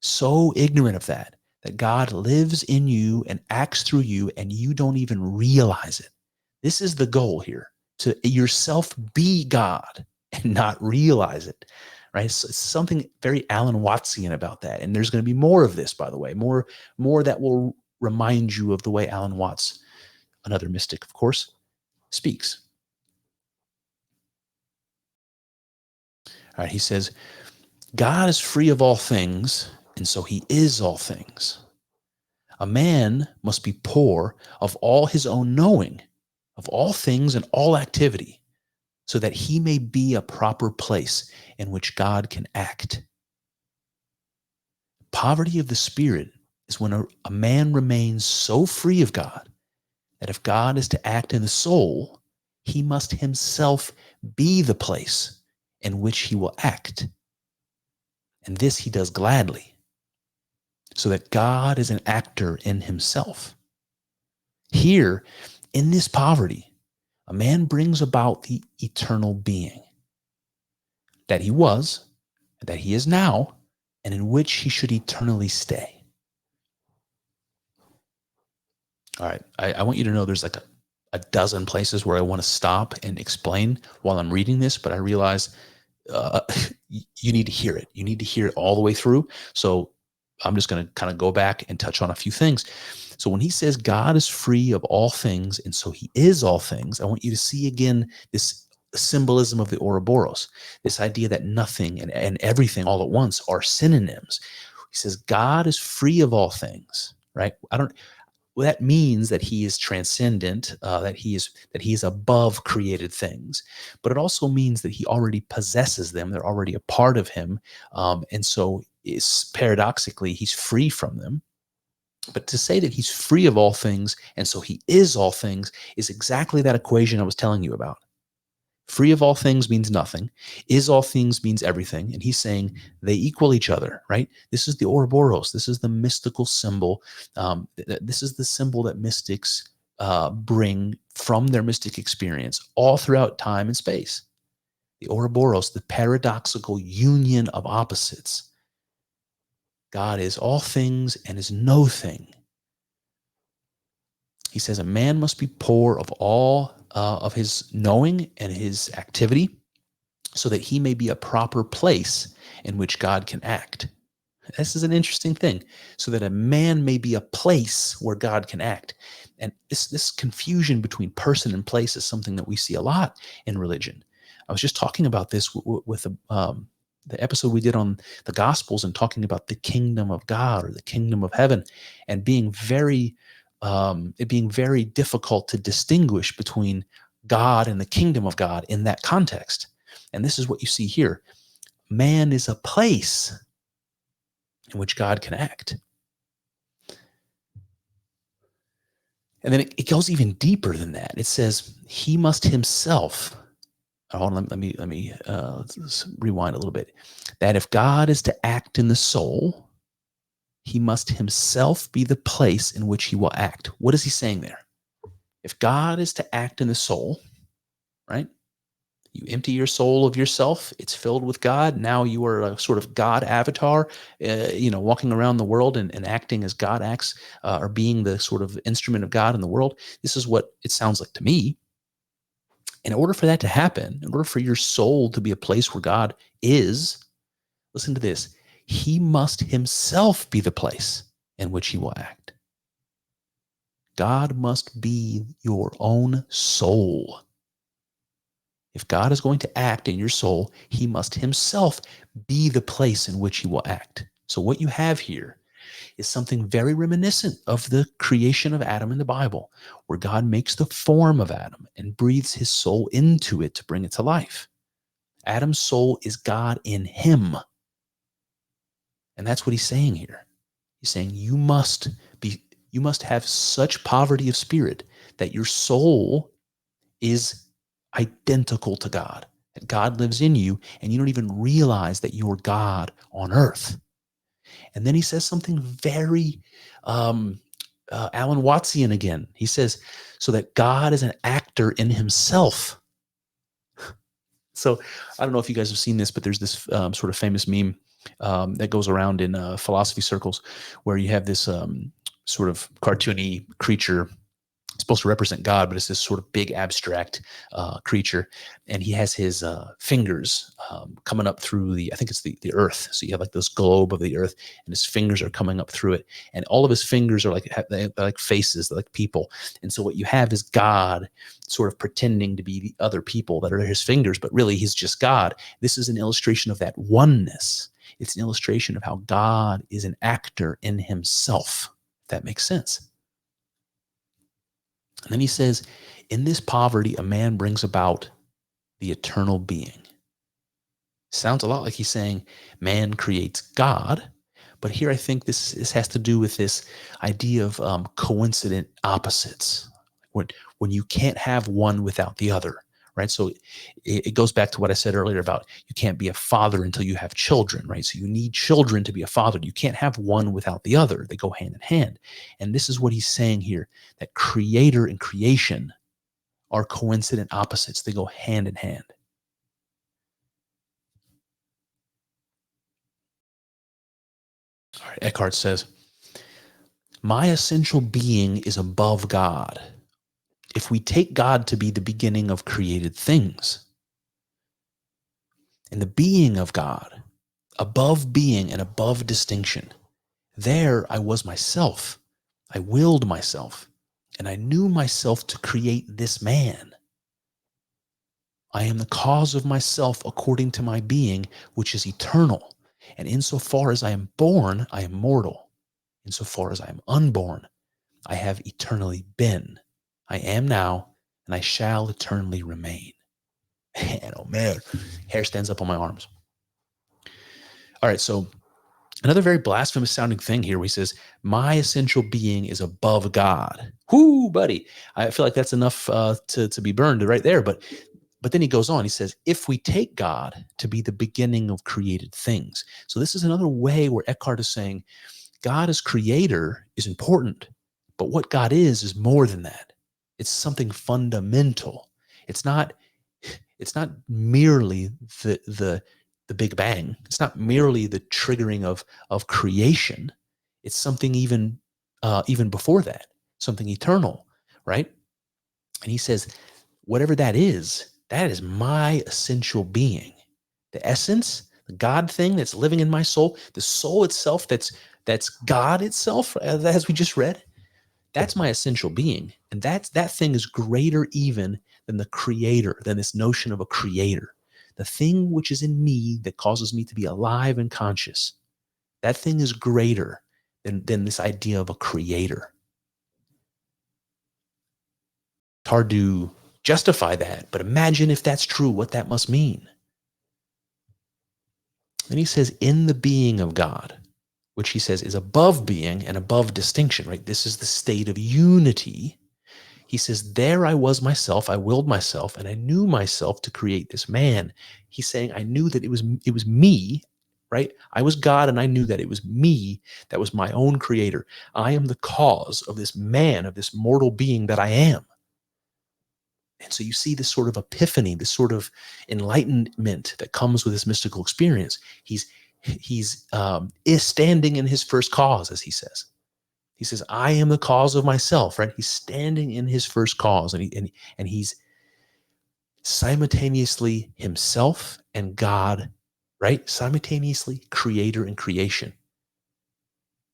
So ignorant of that God lives in you and acts through you, and you don't even realize it. This is the goal here, to yourself be God and not realize it. Right? So it's something very Alan Wattsian about that. And there's going to be more of this, by the way, more that will remind you of the way Alan Watts, another mystic, of course, speaks. All right, he says, God is free of all things, and so he is all things. A man must be poor of all his own knowing, of all things and all activity, so that he may be a proper place in which God can act. Poverty of the spirit is when a man remains so free of God that if God is to act in the soul, he must himself be the place in which he will act. And this he does gladly, so that God is an actor in himself. Here, in this poverty, a man brings about the eternal being that he was, that he is now, and in which he should eternally stay. All right, I want you to know there's like a dozen places where I want to stop and explain while I'm reading this, but I realize you need to hear it. You need to hear it all the way through. So I'm just going to kind of go back and touch on a few things. So when he says God is free of all things, and so he is all things, I want you to see again this symbolism of the Ouroboros, this idea that nothing and everything all at once are synonyms. He says God is free of all things, right? Well, that means that he is transcendent, that he is above created things. But it also means that he already possesses them; they're already a part of him, and so paradoxically he's free from them. But to say that he's free of all things, and so he is all things, is exactly that equation I was telling you about. Free of all things means nothing. Is all things means everything. And he's saying they equal each other, right? This is the Ouroboros. This is the mystical symbol. This is the symbol that mystics bring from their mystic experience all throughout time and space. The Ouroboros, the paradoxical union of opposites. God is all things and is no thing. He says a man must be poor of all of his knowing and his activity, so that he may be a proper place in which God can act. This is an interesting thing. So that a man may be a place where God can act. And this confusion between person and place is something that we see a lot in religion. I was just talking about this with the episode we did on the Gospels, and talking about the kingdom of God or the kingdom of heaven, and being it being very difficult to distinguish between God and the kingdom of God in that context. And this is what you see here. Man is a place in which God can act. And then it goes even deeper than that. It says he must himself. Hold on, let me let's rewind a little bit. That if God is to act in the soul, he must himself be the place in which he will act. What is he saying there? If God is to act in the soul, right? You empty your soul of yourself. It's filled with God. Now you are a sort of God avatar, walking around the world and acting as God acts, or being the sort of instrument of God in the world. This is what it sounds like to me. In order for that to happen, in order for your soul to be a place where God is, listen to this, he must himself be the place in which he will act. God must be your own soul. If God is going to act in your soul, he must himself be the place in which he will act. So what you have here is something very reminiscent of the creation of Adam in the Bible, where God makes the form of Adam and breathes his soul into it to bring it to life. Adam's soul is God in him. And that's what he's saying here. He's saying you must have such poverty of spirit that your soul is identical to God, that God lives in you, and you don't even realize that you're God on earth. And then he says something very Alan Wattsian again. He says, so that God is an actor in himself. So I don't know if you guys have seen this, but there's this sort of famous meme that goes around in philosophy circles where you have this sort of cartoony creature supposed to represent God, but it's this sort of big abstract creature, and he has his fingers coming up through I think it's the earth. So you have like this globe of the earth, and his fingers are coming up through it, and all of his fingers are they're like faces, they're like people. And so what you have is God sort of pretending to be the other people that are his fingers, but really he's just God. This is an illustration of that oneness. It's an illustration of how God is an actor in himself, if that makes sense. And then he says, in this poverty, a man brings about the eternal being. Sounds a lot like he's saying man creates God. But here I think this has to do with this idea of coincident opposites. When you can't have one without the other, right? So it goes back to what I said earlier about you can't be a father until you have children, right? So you need children to be a father. You can't have one without the other. They go hand in hand. And this is what he's saying here, that creator and creation are coincident opposites. They go hand in hand. All right, Eckhart says, my essential being is above God. If we take God to be the beginning of created things, and the being of God, above being and above distinction, there I was myself. I willed myself, and I knew myself to create this man. I am the cause of myself according to my being, which is eternal. And insofar as I am born, I am mortal. Insofar as I am unborn, I have eternally been. I am now, and I shall eternally remain. Man, oh man, hair stands up on my arms. All right, so another very blasphemous sounding thing here where he says, my essential being is above God. Whoo, buddy. I feel like that's enough to be burned right there. But then he goes on, he says, if we take God to be the beginning of created things. So this is another way where Eckhart is saying, God as creator is important, but what God is more than that. It's something fundamental. It's not merely the Big Bang. It's not merely the triggering of creation. It's something even before that, something eternal, right? And he says, whatever that is my essential being. The essence, the God thing that's living in my soul, the soul itself that's God itself, as we just read, that's my essential being. And that thing is greater even than the creator, than this notion of a creator. The thing which is in me that causes me to be alive and conscious, that thing is greater than this idea of a creator. It's hard to justify that, but imagine if that's true, what that must mean. Then he says, in the being of God, which he says is above being and above distinction, right? This is the state of unity. He says, there I was myself, I willed myself, and I knew myself to create this man. He's saying, I knew that it was me, right? I was God, and I knew that it was me that was my own creator. I am the cause of this man, of this mortal being that I am. And so you see this sort of epiphany, this sort of enlightenment that comes with this mystical experience. He's is standing in his first cause, as he says. He says, I am the cause of myself, right? He's standing in his first cause, and he's simultaneously himself and God, right? Simultaneously creator and creation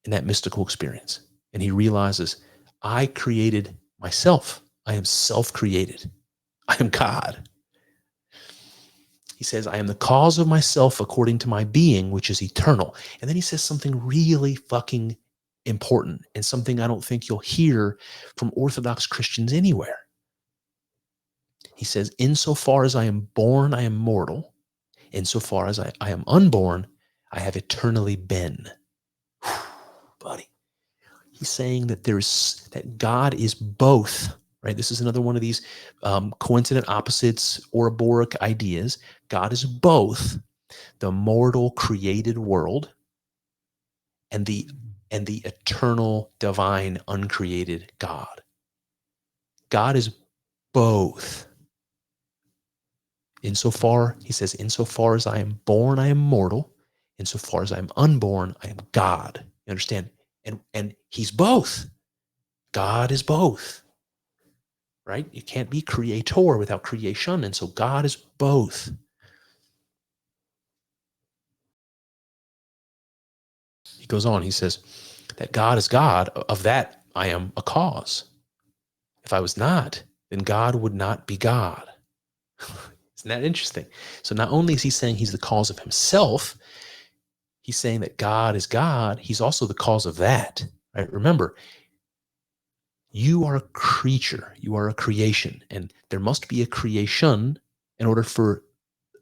in that mystical experience. And he realizes, I created myself. I am self-created. I am God. He says, I am the cause of myself according to my being, which is eternal. And then he says something really fucking important and something I don't think you'll hear from Orthodox Christians anywhere. He says, insofar as I am born, I am mortal. Insofar as I am unborn, I have eternally been. Whew, buddy. He's saying that that God is both, right? This is another one of these coincident opposites Ouroboros ideas. God is both the mortal created world and the eternal divine uncreated God. God is both. Insofar, he says, insofar as I am born, I am mortal. Insofar as I am unborn, I am God. You understand? And he's both. God is both. Right? You can't be creator without creation. And so God is both. He goes on, he says, that God is God, of that I am a cause. If I was not, then God would not be God. Isn't that interesting? So not only is he saying he's the cause of himself, he's saying that God is God, he's also the cause of that. Right? Remember, you are a creature, you are a creation, and there must be a creation in order for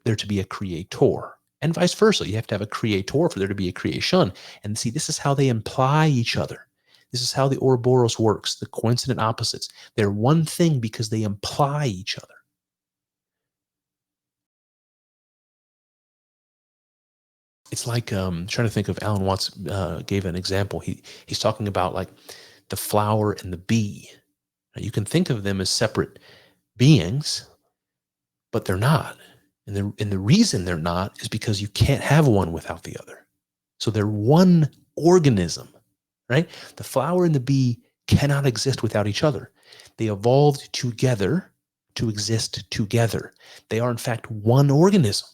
there to be a creator. And vice versa. You have to have a creator for there to be a creation. And see, this is how they imply each other. This is how the Ouroboros works, the coincident opposites. They're one thing because they imply each other. It's like trying to think of Alan Watts gave an example. He's talking about like the flower and the bee. Now, you can think of them as separate beings, but they're not. And the reason they're not is because you can't have one without the other. So they're one organism, right? The flower and the bee cannot exist without each other. They evolved together to exist together. They are, in fact, one organism.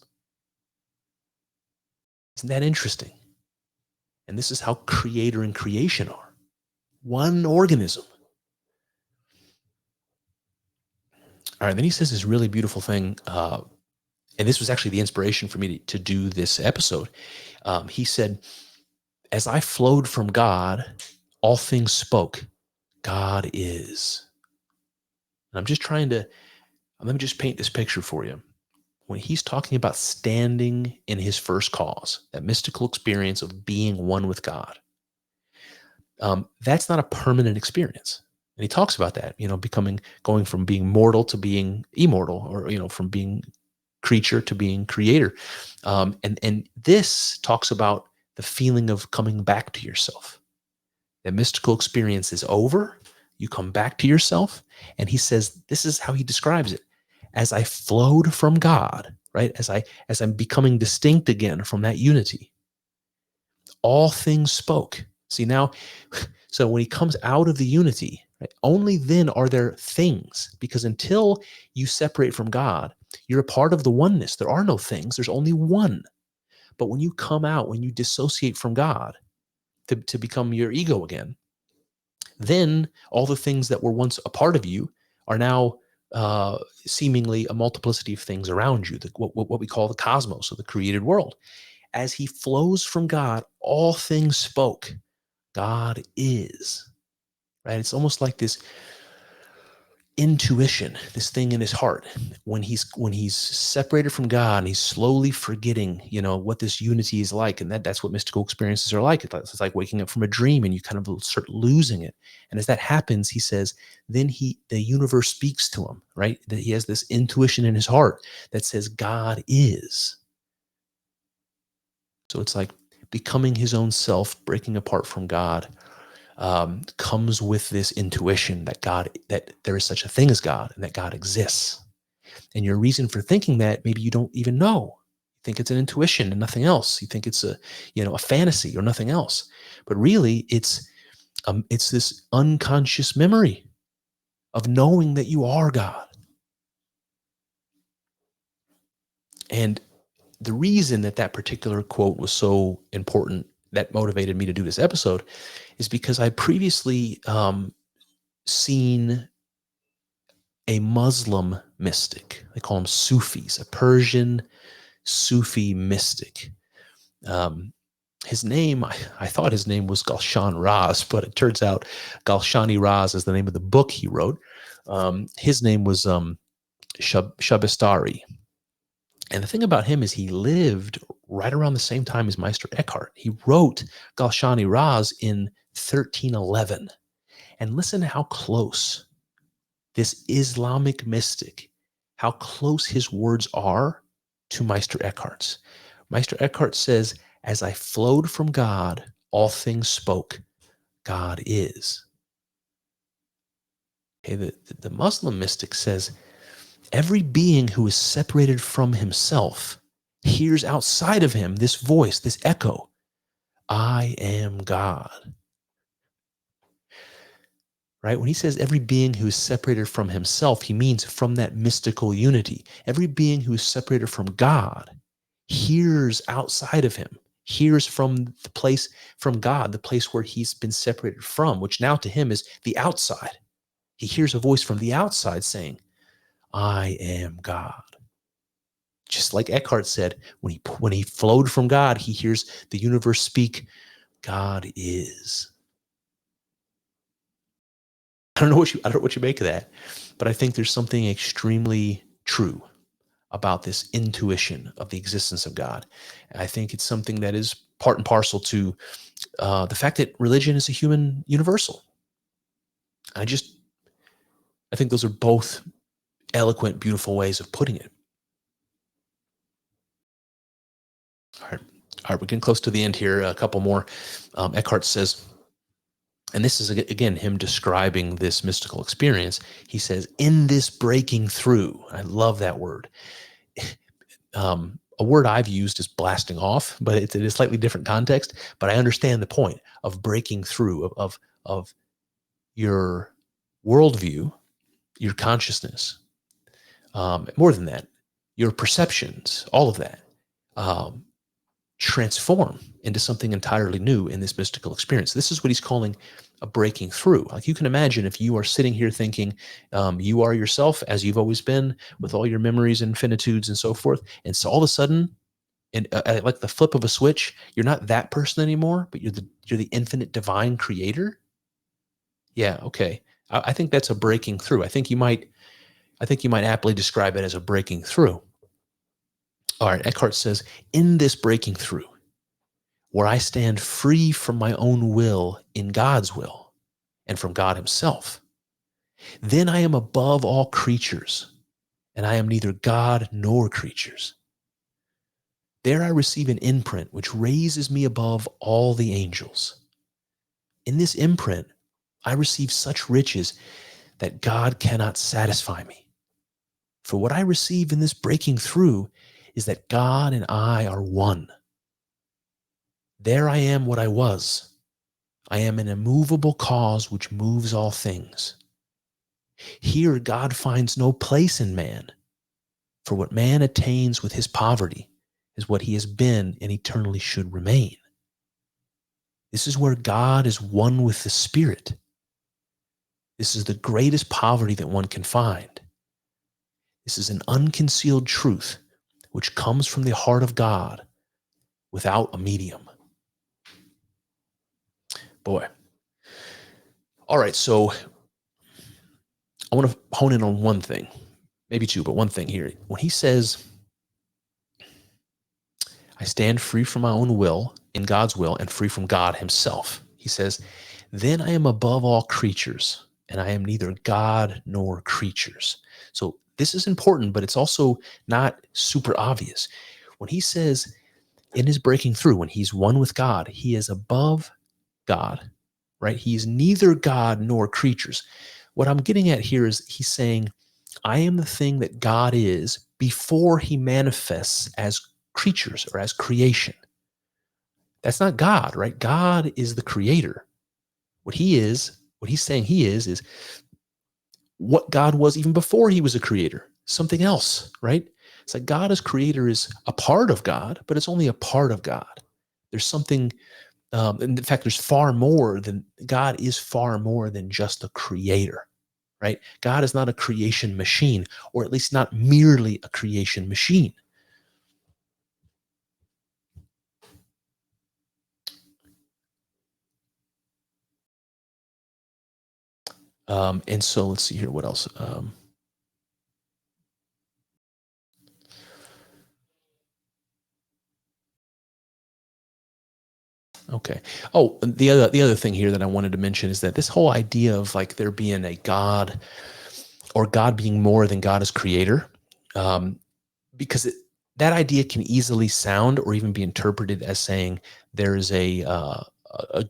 Isn't that interesting? And this is how creator and creation are. One organism. All right, then he says this really beautiful thing, and this was actually the inspiration for me to do this episode. He said, as I flowed from God, all things spoke. God is. And let me just paint this picture for you. When he's talking about standing in his first cause, that mystical experience of being one with God, that's not a permanent experience. And he talks about that, going from being mortal to being immortal, or, from being creature to being creator. And this talks about the feeling of coming back to yourself. That mystical experience is over. You come back to yourself. And he says, this is how he describes it. As I flowed from God, right? As I'm becoming distinct again from that unity, all things spoke. See now, so when he comes out of the unity, right, only then are there things, because until you separate from God, you're a part of the oneness. There are no things. There's only one. But when you come out, when you dissociate from God to become your ego again, then all the things that were once a part of you are now seemingly a multiplicity of things around you, what we call the cosmos, or the created world. As he flows from God, all things spoke. God is. Right? It's almost like this intuition, this thing in his heart. When he's separated from God and he's slowly forgetting, what this unity is like, and that's what mystical experiences are like. It's like waking up from a dream and you kind of start losing it. And as that happens, he says, then the universe speaks to him, right? That he has this intuition in his heart that says God is. So it's like becoming his own self, breaking apart from God, comes with this intuition that there is such a thing as God and that God exists. And your reason for thinking that, maybe you don't even know. You think it's an intuition and nothing else. You think it's a fantasy or nothing else. But really, it's this unconscious memory of knowing that you are God. And the reason that particular quote was so important, that motivated me to do this episode, is because I previously seen a Muslim mystic. They call them Sufis, a Persian Sufi mystic. His name, I thought his name was Galshan Raz, but it turns out Galshani Raz is the name of the book he wrote. His name was Shabastari. And the thing about him is he lived right around the same time as Meister Eckhart. He wrote Galshani Raz in 1311. And listen how close this Islamic mystic, how close his words are to Meister Eckhart's. Meister Eckhart says, as I flowed from God, all things spoke. God is. Okay, the Muslim mystic says, every being who is separated from himself hears outside of him this voice, this echo, I am God. Right? When he says every being who is separated from himself, he means from that mystical unity. Every being who is separated from God hears outside of him, hears from the place, from God, the place where he's been separated from, which now to him is the outside. He hears a voice from the outside saying, I am God. Just like Eckhart said, when he flowed from God, he hears the universe speak, God is. I don't know what you make of that, but I think there's something extremely true about this intuition of the existence of God. And I think it's something that is part and parcel to the fact that religion is a human universal. I think those are both eloquent, beautiful ways of putting it. All right, we're getting close to the end here. A couple more. Eckhart says, and this is, again, him describing this mystical experience. He says, in this breaking through, I love that word. A word I've used is blasting off, but it's in a slightly different context. But I understand the point of breaking through, of your worldview, your consciousness, more than that, your perceptions, all of that, transform into something entirely new in this mystical experience. This is what he's calling a breaking through. Like, you can imagine if you are sitting here thinking you are yourself as you've always been, with all your memories and finitudes and so forth, and so all of a sudden, and like the flip of a switch, you're not that person anymore, but you're the infinite divine creator. Yeah, okay. I think that's a breaking through. I think you might aptly describe it as a breaking through. All right, Eckhart says, in this breaking through, where I stand free from my own will in God's will and from God himself, then I am above all creatures, and I am neither God nor creatures. There I receive an imprint which raises me above all the angels. In this imprint, I receive such riches that God cannot satisfy me. For what I receive in this breaking through is that God and I are one. There I am what I was. I am an immovable cause which moves all things. Here God finds no place in man, for what man attains with his poverty is what he has been and eternally should remain. This is where God is one with the Spirit. This is the greatest poverty that one can find. This is an unconcealed truth which comes from the heart of God without a medium. Boy. All right, so I want to hone in on one thing, maybe two, but one thing here. When he says, I stand free from my own will, in God's will, and free from God himself, he says, then I am above all creatures, and I am neither God nor creatures. So this is important, but it's also not super obvious. When he says in his breaking through, when he's one with God, he is above God, right? He is neither God nor creatures. What I'm getting at here is he's saying, I am the thing that God is before he manifests as creatures or as creation. That's not God, right? God is the creator. What he's saying he is what God was even before he was a creator, something else, right? It's like God as creator is a part of God, but it's only a part of God. There's something, in fact, God is far more than just a creator, right? God is not a creation machine, or at least not merely a creation machine. And so let's see here, what else? Okay. Oh, the other thing here that I wanted to mention is that this whole idea of like there being a God or God being more than God as creator, um, because that idea can easily sound or even be interpreted as saying there is a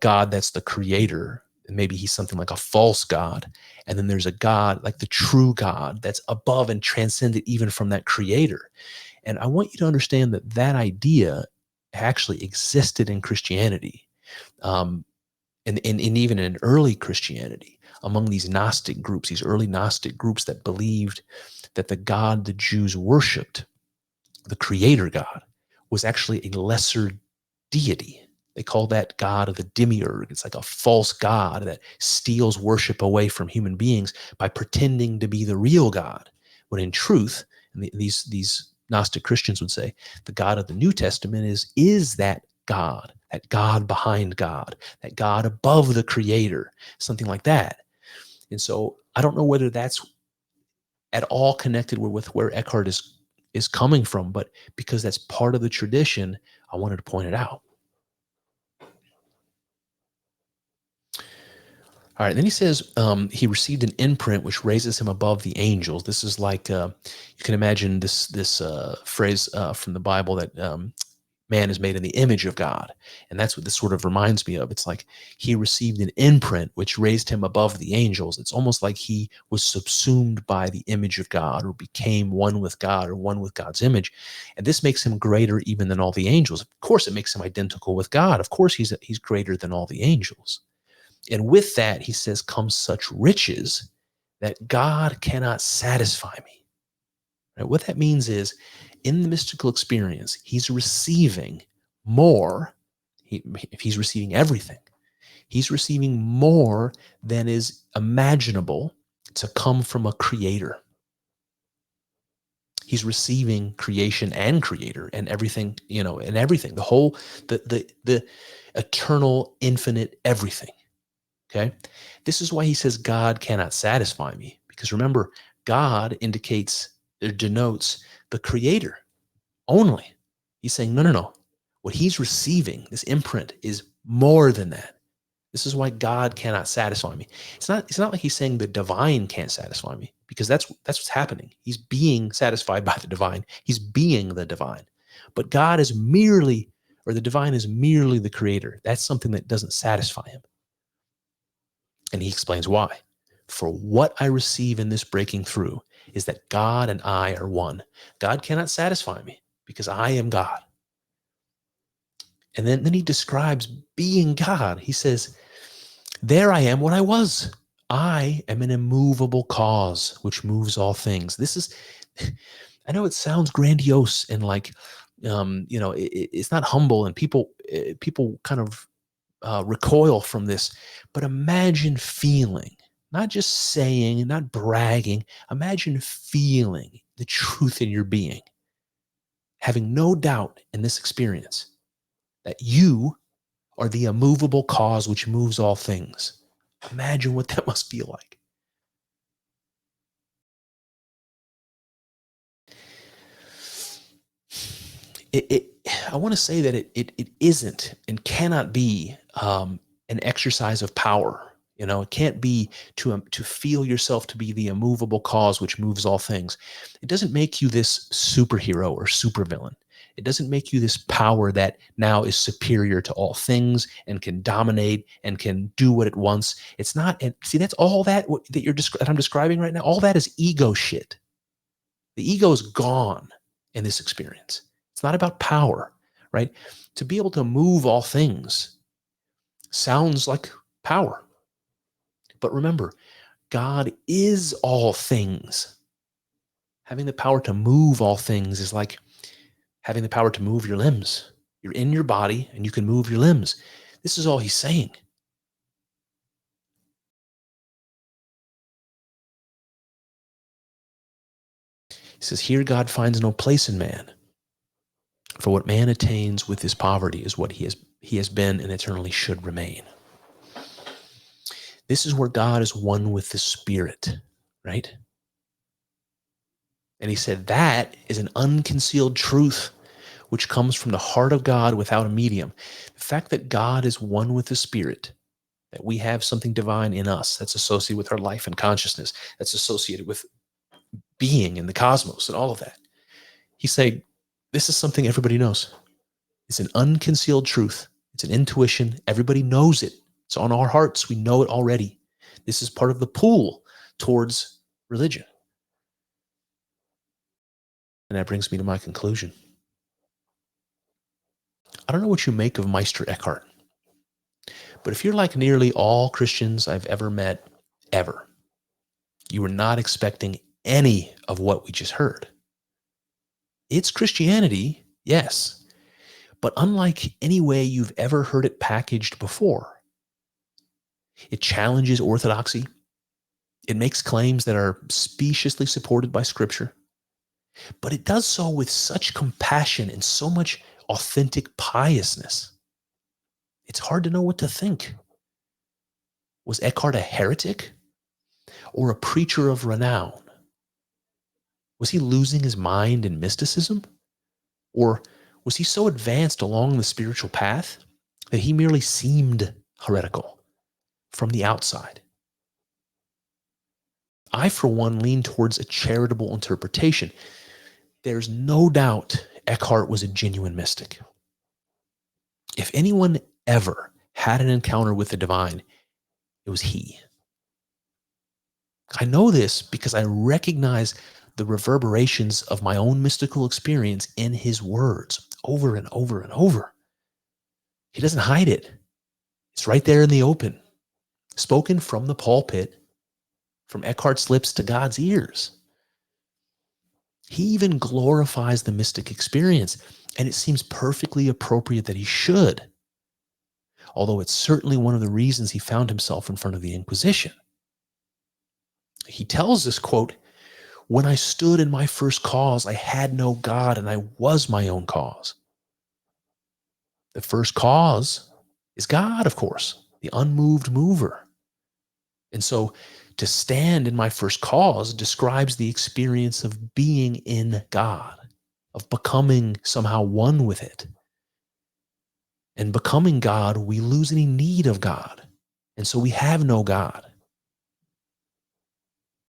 God that's the creator. And maybe he's something like a false God. And then there's a God like the true God that's above and transcended even from that creator. And I want you to understand that that idea actually existed in Christianity, um, and even in early Christianity, among these Gnostic groups, these early Gnostic groups that believed that the God the Jews worshipped, the creator God, was actually a lesser deity. They call that God of the demiurge. It's like a false God that steals worship away from human beings by pretending to be the real God, when in truth, and these Gnostic Christians would say, the God of the New Testament is that God behind God, that God above the creator, something like that. And so I don't know whether that's at all connected with where Eckhart is coming from, but because that's part of the tradition, I wanted to point it out. All right, then he says he received an imprint which raises him above the angels. This is like you can imagine this phrase from the Bible that man is made in the image of God, and that's what this sort of reminds me of. It's like he received an imprint which raised him above the angels. It's almost like he was subsumed by the image of God, or became one with God, or one with God's image, and this makes him greater even than all the angels. Of course, it makes him identical with God. Of course, he's greater than all the angels. And with that, he says, comes such riches that God cannot satisfy me. Right? What that means is, in the mystical experience, he's receiving more. If he's receiving everything, he's receiving more than is imaginable to come from a creator. He's receiving creation and creator and everything, and everything, the whole, the eternal, infinite everything. Okay. This is why he says God cannot satisfy me. Because remember, God indicates or denotes the creator only. He's saying, no, no, no. What he's receiving, this imprint, is more than that. This is why God cannot satisfy me. It's not like he's saying the divine can't satisfy me, because that's what's happening. He's being satisfied by the divine. He's being the divine. But God is merely, or the divine is merely the creator. That's something that doesn't satisfy him. And he explains why. For what I receive in this breaking through is that God and I are one. God cannot satisfy me because I am God. And then he describes being God. He says, there I am what I was. I am an immovable cause which moves all things. This is, I know it sounds grandiose and like, it's not humble, and people kind of recoil from this. But imagine feeling, not just saying, not bragging, imagine feeling the truth in your being, having no doubt in this experience that you are the immovable cause which moves all things. Imagine what that must feel like. I want to say that it isn't and cannot be an exercise of power. It can't be to feel yourself to be the immovable cause which moves all things. It doesn't make you this superhero or supervillain. It doesn't make you this power that now is superior to all things and can dominate and can do what it wants. It's not. And see, that's all that I'm describing right now. All that is ego shit. The ego is gone in this experience. It's not about power, right? To be able to move all things sounds like power. But remember, God is all things. Having the power to move all things is like having the power to move your limbs. You're in your body and you can move your limbs. This is all he's saying. He says, here God finds no place in man. For what man attains with his poverty is what he has been and eternally should remain. This is where God is one with the Spirit, right? And he said that is an unconcealed truth which comes from the heart of God without a medium. The fact that God is one with the Spirit, that we have something divine in us that's associated with our life and consciousness, that's associated with being in the cosmos and all of that. He's saying, this is something everybody knows. It's an unconcealed truth. It's an intuition. Everybody knows it. It's on our hearts. We know it already. This is part of the pull towards religion. And that brings me to my conclusion. I don't know what you make of Meister Eckhart, but if you're like nearly all Christians I've ever met, ever, you were not expecting any of what we just heard. It's Christianity, yes, but unlike any way you've ever heard it packaged before. It challenges orthodoxy. It makes claims that are speciously supported by Scripture, but it does so with such compassion and so much authentic piousness. It's hard to know what to think. Was Eckhart a heretic or a preacher of renown? Was he losing his mind in mysticism? Or was he so advanced along the spiritual path that he merely seemed heretical from the outside? I, for one, lean towards a charitable interpretation. There's no doubt Eckhart was a genuine mystic. If anyone ever had an encounter with the divine, it was he. I know this because I recognize the reverberations of my own mystical experience in his words over and over and over. He doesn't hide it. It's right there in the open, spoken from the pulpit, from Eckhart's lips to God's ears. He even glorifies the mystic experience, and it seems perfectly appropriate that he should, although it's certainly one of the reasons he found himself in front of the Inquisition. He tells us, quote, "When I stood in my first cause, I had no God, and I was my own cause." The first cause is God, of course, the unmoved mover. And so to stand in my first cause describes the experience of being in God, of becoming somehow one with it. And becoming God, we lose any need of God. And so we have no God.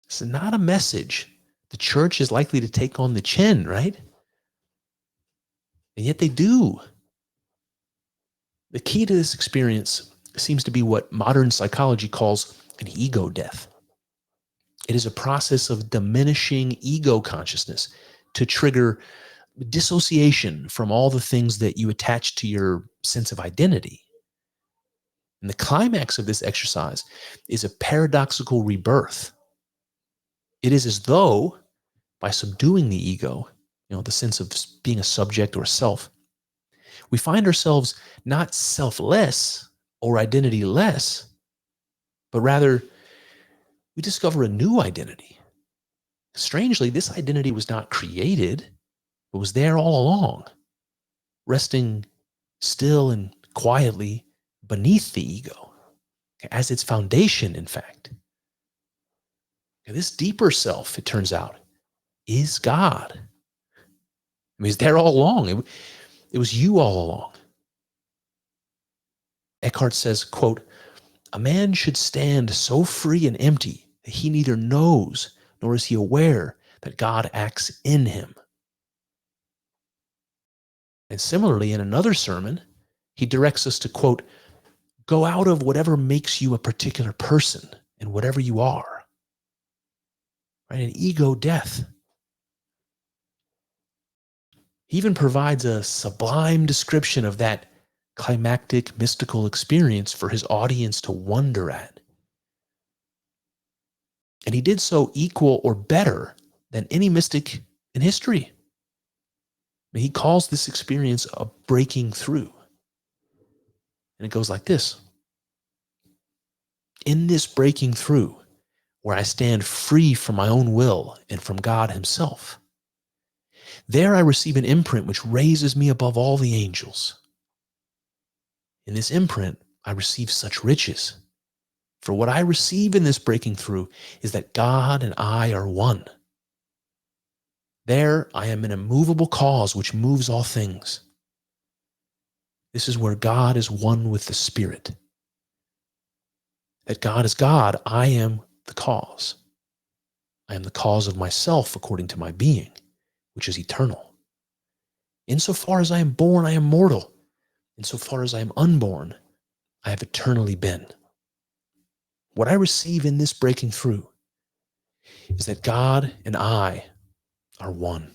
It's not a message the church is likely to take on the chin, right? And yet they do. The key to this experience seems to be what modern psychology calls an ego death. It is a process of diminishing ego consciousness to trigger dissociation from all the things that you attach to your sense of identity. And the climax of this exercise is a paradoxical rebirth. It is as though, by subduing the ego, the sense of being a subject or a self, we find ourselves not selfless or identity-less, but rather we discover a new identity. Strangely, this identity was not created, but was there all along, resting still and quietly beneath the ego, as its foundation, in fact. This deeper self, it turns out, is God. I mean, it's there all along. It was you all along. Eckhart says, quote, "A man should stand so free and empty that he neither knows nor is he aware that God acts in him." And similarly, in another sermon, he directs us to, quote, "Go out of whatever makes you a particular person and whatever you are." Right? An ego death. He even provides a sublime description of that climactic mystical experience for his audience to wonder at. And he did so equal or better than any mystic in history. He calls this experience a breaking through. And it goes like this. "In this breaking through, where I stand free from my own will and from God himself, there I receive an imprint which raises me above all the angels. In this imprint, I receive such riches. For what I receive in this breaking through is that God and I are one. There I am an immovable cause which moves all things. This is where God is one with the Spirit. That God is God, I am the cause. I am the cause of myself according to my being, which is eternal. Insofar as I am born, I am mortal. Insofar as I am unborn, I have eternally been. What I receive in this breaking through is that God and I are one.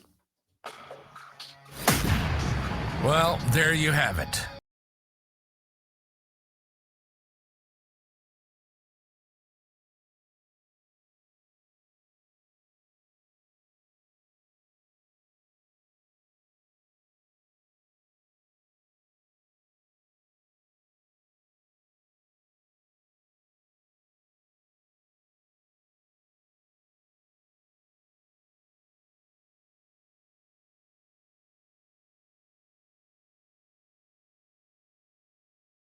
Well, there you have it.